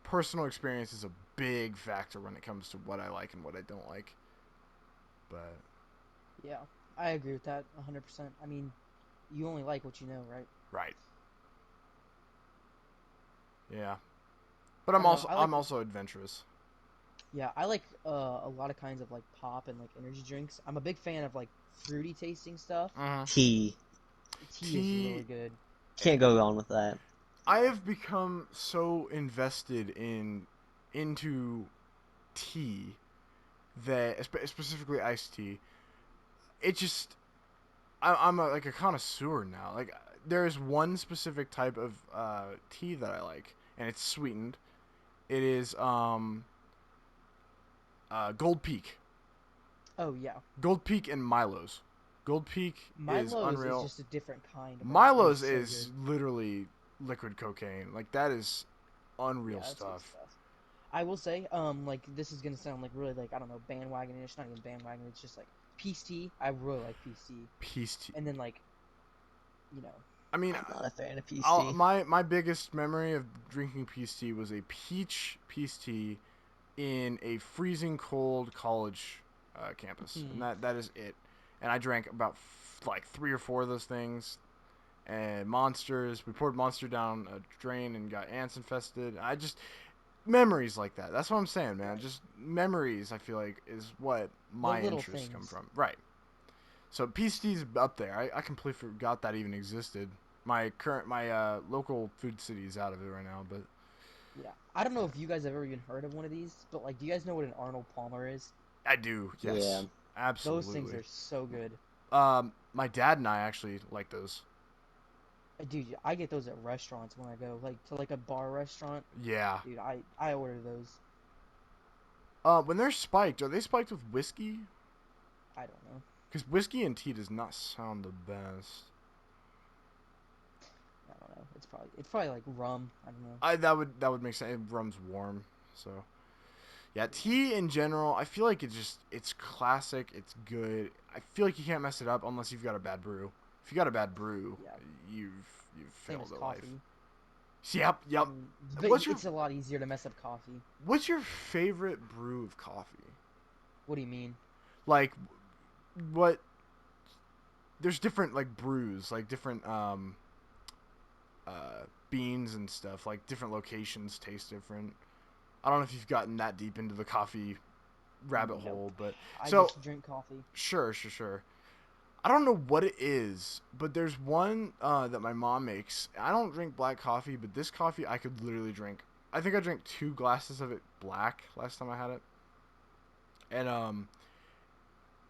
personal experience is a big factor when it comes to what I like and what I don't like. But Yeah, I agree with that 100%. I mean, you only like what you know, right? right. Yeah. But I'm also adventurous. Yeah, I like a lot of kinds of like pop and like energy drinks. I'm a big fan of like fruity tasting stuff. Tea. Tea is really good. Can't go wrong with that. I have become so invested into tea that, specifically iced tea, it just, I'm like a connoisseur now. Like, there is one specific type of tea that I like, and it's sweetened. It is Gold Peak. Oh yeah, Gold Peak and Milo's. Gold Peak is Milo's unreal. is just a different kind. Milo's so is good. literally liquid cocaine. Like, that is unreal Yeah, that's good stuff. stuff. I will say, like this is gonna sound like really like I don't know bandwagonish, not even bandwagon. It's just like peace tea. I really like peace tea. Peace tea. And then like, you know, I mean, I'm not a fan of peace tea. my biggest memory of drinking peace tea was a peach peace tea in a freezing cold college campus, and that is it. And I drank about like 3 or 4 of those things. And Monsters, we poured Monster down a drain and got ants infested. Memories like that. That's what I'm saying, man. Just memories, I feel like, is what my interests come from. Right. So peace tea's up there. I completely forgot that even existed. My local food city is out of it right now, but yeah. I don't know if you guys have ever even heard of one of these, but like, do you guys know what an Arnold Palmer is? I do. Yes. Yeah. Absolutely. Those things are so good. My dad and I actually like those. Dude, I get those at restaurants when I go, like, to, like, a bar restaurant. Yeah. Dude, I order those. When they're spiked, are they spiked with whiskey? I don't know. Because whiskey and tea does not sound the best. I don't know. It's probably like rum. I don't know. That would make sense. Rum's warm, so yeah. Tea in general, I feel like it's classic. It's good. I feel like you can't mess it up unless you've got a bad brew. If you got a bad brew, Yeah. you've Same failed as at coffee. life. Yep. But it's a lot easier to mess up coffee. What's your favorite brew of coffee? What do you mean? Like, what? There's different like brews, like different beans and stuff. Like different locations taste different. I don't know if you've gotten that deep into the coffee rabbit hole, but I so just drink coffee. sure. I don't know what it is, but there's one that my mom makes. I don't drink black coffee, but this coffee I could literally drink. I think I drank 2 glasses of it black last time I had it. And I'll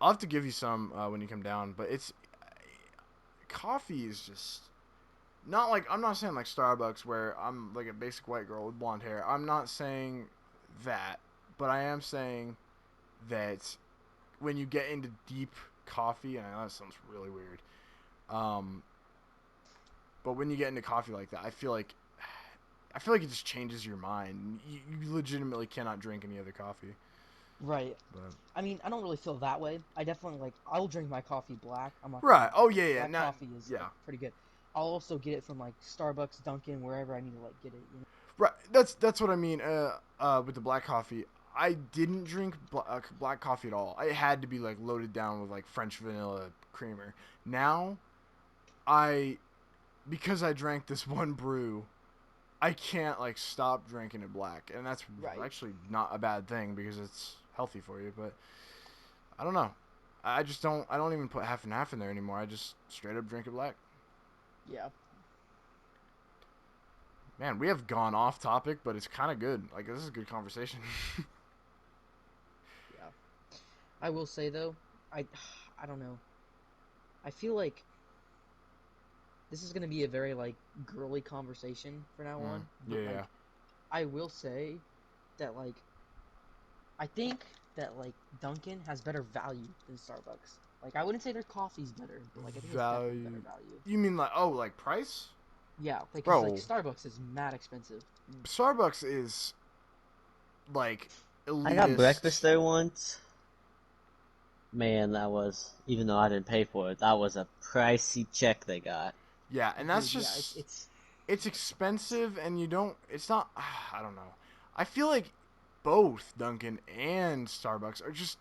have to give you some when you come down, but it's coffee is just not like, I'm not saying like Starbucks where I'm like a basic white girl with blonde hair. I'm not saying that, but I am saying that when you get into deep coffee, and I know that sounds really weird, but when you get into coffee like that, I feel like it just changes your mind. You legitimately cannot drink any other coffee. Right. But I mean, I don't really feel that way. I definitely like. I will drink my coffee black. I'm not. right. Oh yeah. Black Not, coffee is yeah. like, pretty good. I'll also get it from like Starbucks, Dunkin', wherever I need to like get it. You know? Right. That's what I mean. With the black coffee, I didn't drink black coffee at all. It had to be like loaded down with like French vanilla creamer. Now, because I drank this one brew, I can't like stop drinking it black, and that's Right. actually not a bad thing because it's healthy for you. But I don't know. I just don't. I don't even put half and half in there anymore. I just straight up drink it black. Yeah. Man, we have gone off topic, but it's kind of good. Like, this is a good conversation. Yeah. I will say though, I don't know. I feel like this is gonna be a very like girly conversation from now on. But, Yeah. like, I will say that like I think that like Dunkin' has better value than Starbucks. Like I wouldn't say their coffee's better, but like I think it's definitely better value. You mean like price? Yeah, like 'cause, Bro, like Starbucks is mad expensive. Starbucks is like elitist. I got breakfast there once. Man, that was, even though I didn't pay for it, that was a pricey check they got. Yeah, and that's Dude, just yeah, it's expensive, and it's not. I don't know. I feel like both Dunkin' and Starbucks are just.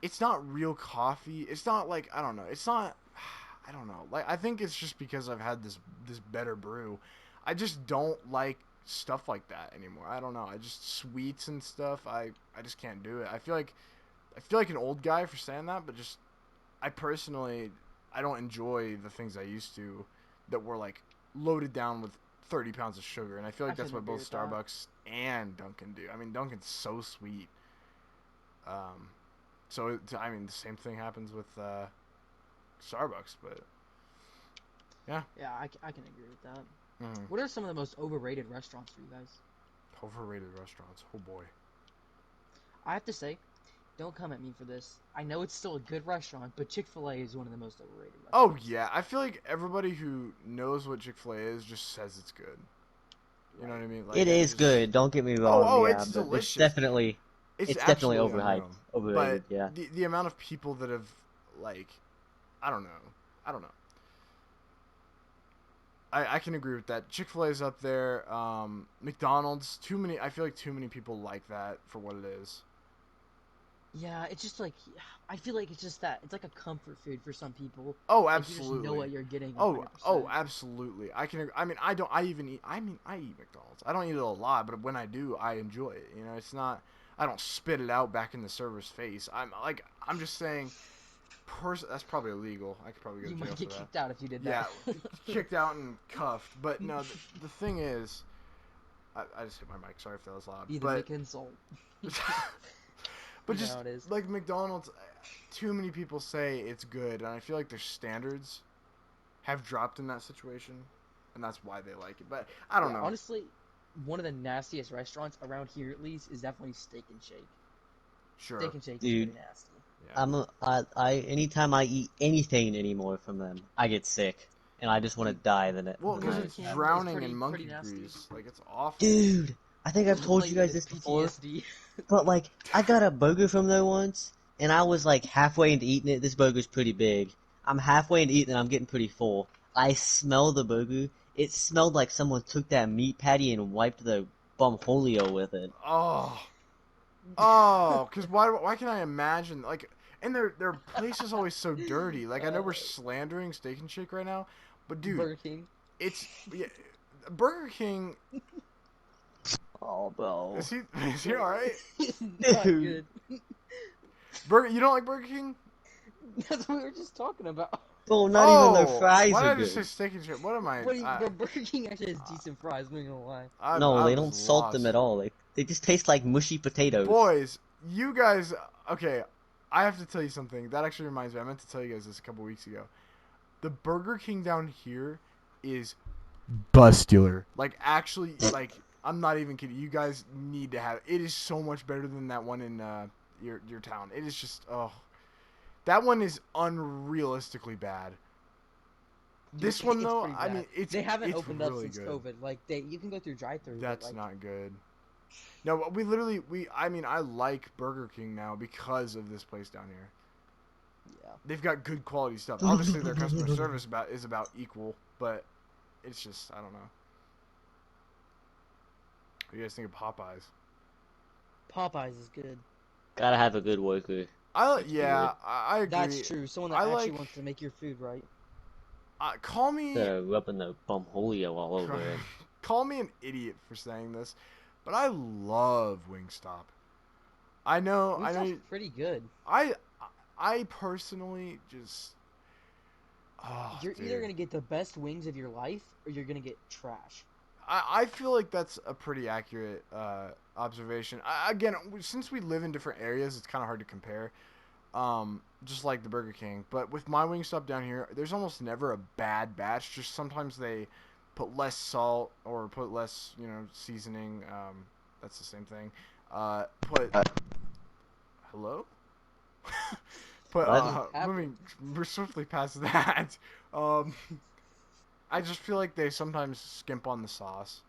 It's not real coffee. It's not like, I don't know. It's not. I don't know. Like, I think it's just because I've had this better brew. I just don't like stuff like that anymore. I don't know. I just sweets and stuff. I just can't do it. I feel like an old guy for saying that, but just I personally I don't enjoy the things I used to that were like loaded down with 30 pounds of sugar, and I feel like that's what both Starbucks and Dunkin' do. I mean, Dunkin's so sweet. So I mean, the same thing happens with Starbucks, but yeah. Yeah, I can agree with that. Mm. What are some of the most overrated restaurants for you guys? Overrated restaurants. Oh boy. I have to say, don't come at me for this. I know it's still a good restaurant, but Chick-fil-A is one of the most overrated restaurants. Oh yeah, I feel like everybody who knows what Chick-fil-A is just says it's good. You know what I mean? Like, It is good. Don't get me wrong. Oh, yeah, it's but delicious. It's definitely absolutely overhyped. unreal. Overrated. But yeah. the amount of people that have like, I don't know. I can agree with that. Chick-fil-A's up there. McDonald's. I feel like too many people like that for what it is. Yeah, it's just like, I feel like it's just that it's like a comfort food for some people. Oh, Like, absolutely. you just know what you're getting. 100%. Oh, absolutely. I mean, I don't. I even eat. I mean, I eat McDonald's. I don't eat it a lot, but when I do, I enjoy it. You know, it's not. I don't spit it out back in the server's face. I'm just saying. That's probably illegal. I could probably go to You jail might for get that. kicked out if you did Yeah, that. kicked out and cuffed. But no, the thing is, I just hit my mic. Sorry if that was loud. Be the Mick insult. But You know just how it is. like McDonald's, too many people say it's good, and I feel like their standards have dropped in that situation, and that's why they like it. But I don't know. Honestly, one of the nastiest restaurants around here, at least, is definitely Steak and Shake. Sure. Steak and Shake is Dude. pretty nasty. Yeah. Anytime I eat anything anymore from them, I get sick, and I just want to die the next. Well, because it's drowning in monkey nasty. grease. Like, it's awful. Dude, I think I've told you guys this before. PTSD. But like, I got a burger from there once, and I was like halfway into eating it. This burger's pretty big. I'm halfway into eating it, and I'm getting pretty full. I smell the burger. It smelled like someone took that meat patty and wiped the bumholio with it. Because why can I imagine, like, and their place is always so dirty. Like, I know we're slandering Steak and Shake right now, but dude, Burger King. it's yeah, Burger King. Oh, bro. Is he all right? Not good. You don't like Burger King? That's what we were just talking about. Bro, not even their Oh, fries why are did I just say good. steak and shit? What am I? But Burger King actually has decent fries, I'm not gonna lie. No, I they was don't salt them lost. at all. They just taste like mushy potatoes. Boys, you guys. Okay, I have to tell you something. That actually reminds me. I meant to tell you guys this a couple weeks ago. The Burger King down here is bustular. Like, actually, like, I'm not even kidding. You guys need to have it. It is so much better than that one in your town. It is just that one is unrealistically bad. This one It's though, pretty I bad. mean, They haven't it's opened up really since good. COVID. Like you can go through drive-through. That's but, like, not good. No, I mean, I like Burger King now because of this place down here. Yeah. They've got good quality stuff. Obviously, their customer service is about equal, but it's just, I don't know. What do you guys think of Popeyes? Popeyes is good. Gotta have a good worker. I It's weird. agree. That's true. Someone that I actually like- wants to make your food right. Call me They're rubbing the bumholio all over it. call me an idiot for saying this, but I love Wingstop. I know. Wingstop's pretty good. I personally just. Oh, You're dude. either gonna get the best wings of your life, or you're gonna get trash. I feel like that's a pretty accurate observation. Again, since we live in different areas, it's kind of hard to compare. Just like the Burger King. But with my Wingstop down here, there's almost never a bad batch. Just sometimes they put less salt or put less, seasoning. That's the same thing. Hello? But What? moving swiftly past that, I just feel like they sometimes skimp on the sauce.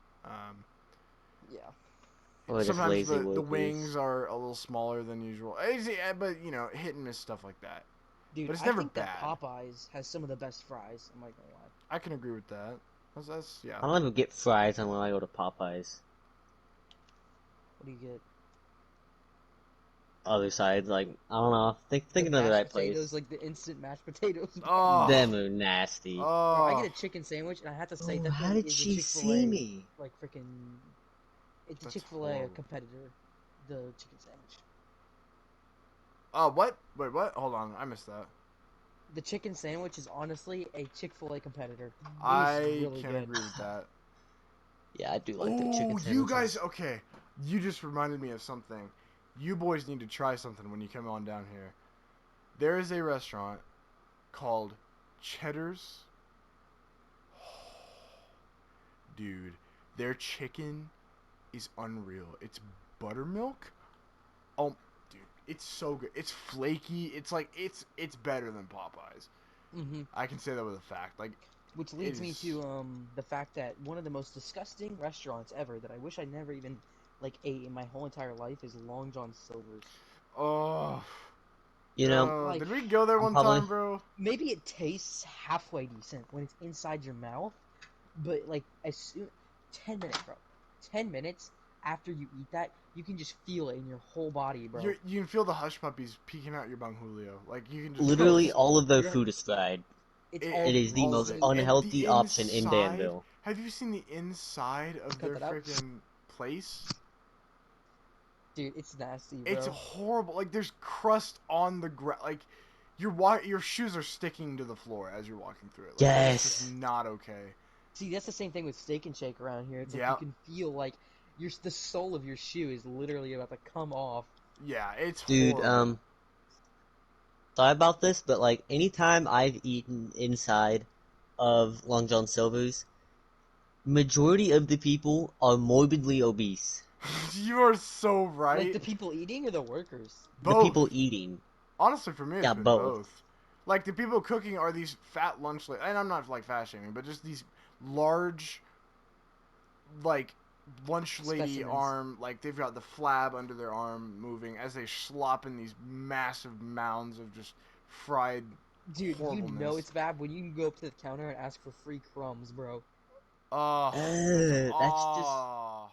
Yeah. Or just Sometimes lazy the workers. wings are a little smaller than usual. But hit and miss stuff like that. Dude, But it's I never think bad. that Popeyes has some of the best fries. I'm not gonna lie. I can agree with that. That's yeah. I don't even get fries when I go to Popeyes. What do you get? Other side, like, I don't know. Thinking of the right potatoes, place. like the instant mashed potatoes. Oh. Them are nasty. Bro, Oh. I get a chicken sandwich, and I have to say that how thing did is she a see Chick-fil-A, me? like freaking. It's a That's Chick-fil-A horrible. competitor, the chicken sandwich. What? Wait, what? Hold on, I missed that. The chicken sandwich is honestly a Chick-fil-A competitor. It is I really can good. agree with that. Yeah, I do like their chicken Oh, sandwiches. you guys, okay. You just reminded me of something. You boys need to try something when you come on down here. There is a restaurant called Cheddar's. Dude, their chicken is unreal. It's buttermilk. Oh, dude, it's so good. It's flaky. It's like it's better than Popeyes. Mm-hmm. I can say that with a fact. Like, Which leads me is- to the fact that one of the most disgusting restaurants ever that I wish I never even ate in my whole entire life is Long John Silver's. oh, You know, like, did we go there I'm one probably- time, bro? Maybe it tastes halfway decent when it's inside your mouth, but like as soon 10 minutes, bro. 10 minutes after you eat that, you can just feel it in your whole body, bro. You can feel the hush puppies peeking out your bung, Julio. Like you can just literally all of their You're- food is fried. It's It- all It is the all of most it. greasy. And unhealthy the option in inside- Danville. Have you seen the inside of Cut their that out. freaking place? Dude, it's nasty, bro. It's horrible. Like there's crust on the ground. Like your shoes are sticking to the floor as you're walking through it. Like, that's just Yes. not okay. See, that's the same thing with Steak and Shake around here. It's like Yeah. you can feel like the sole of your shoe is literally about to come off. Yeah, it's Dude, horrible. sorry about this, but like anytime I've eaten inside of Long John Silver's, majority of the people are morbidly obese. You are so right. Like the people eating or the workers? Both. The people eating. Honestly, for me, it's Yeah, been both. both. Like the people cooking are these fat lunch ladies, and I'm not like fat shaming, but just these large, like lunch lady Specimens. arm. Like they've got the flab under their arm moving as they slop in these massive mounds of just fried. Dude, you know Horribleness. it's bad when you can go up to the counter and ask for free crumbs, bro. Oh, That's just- oh.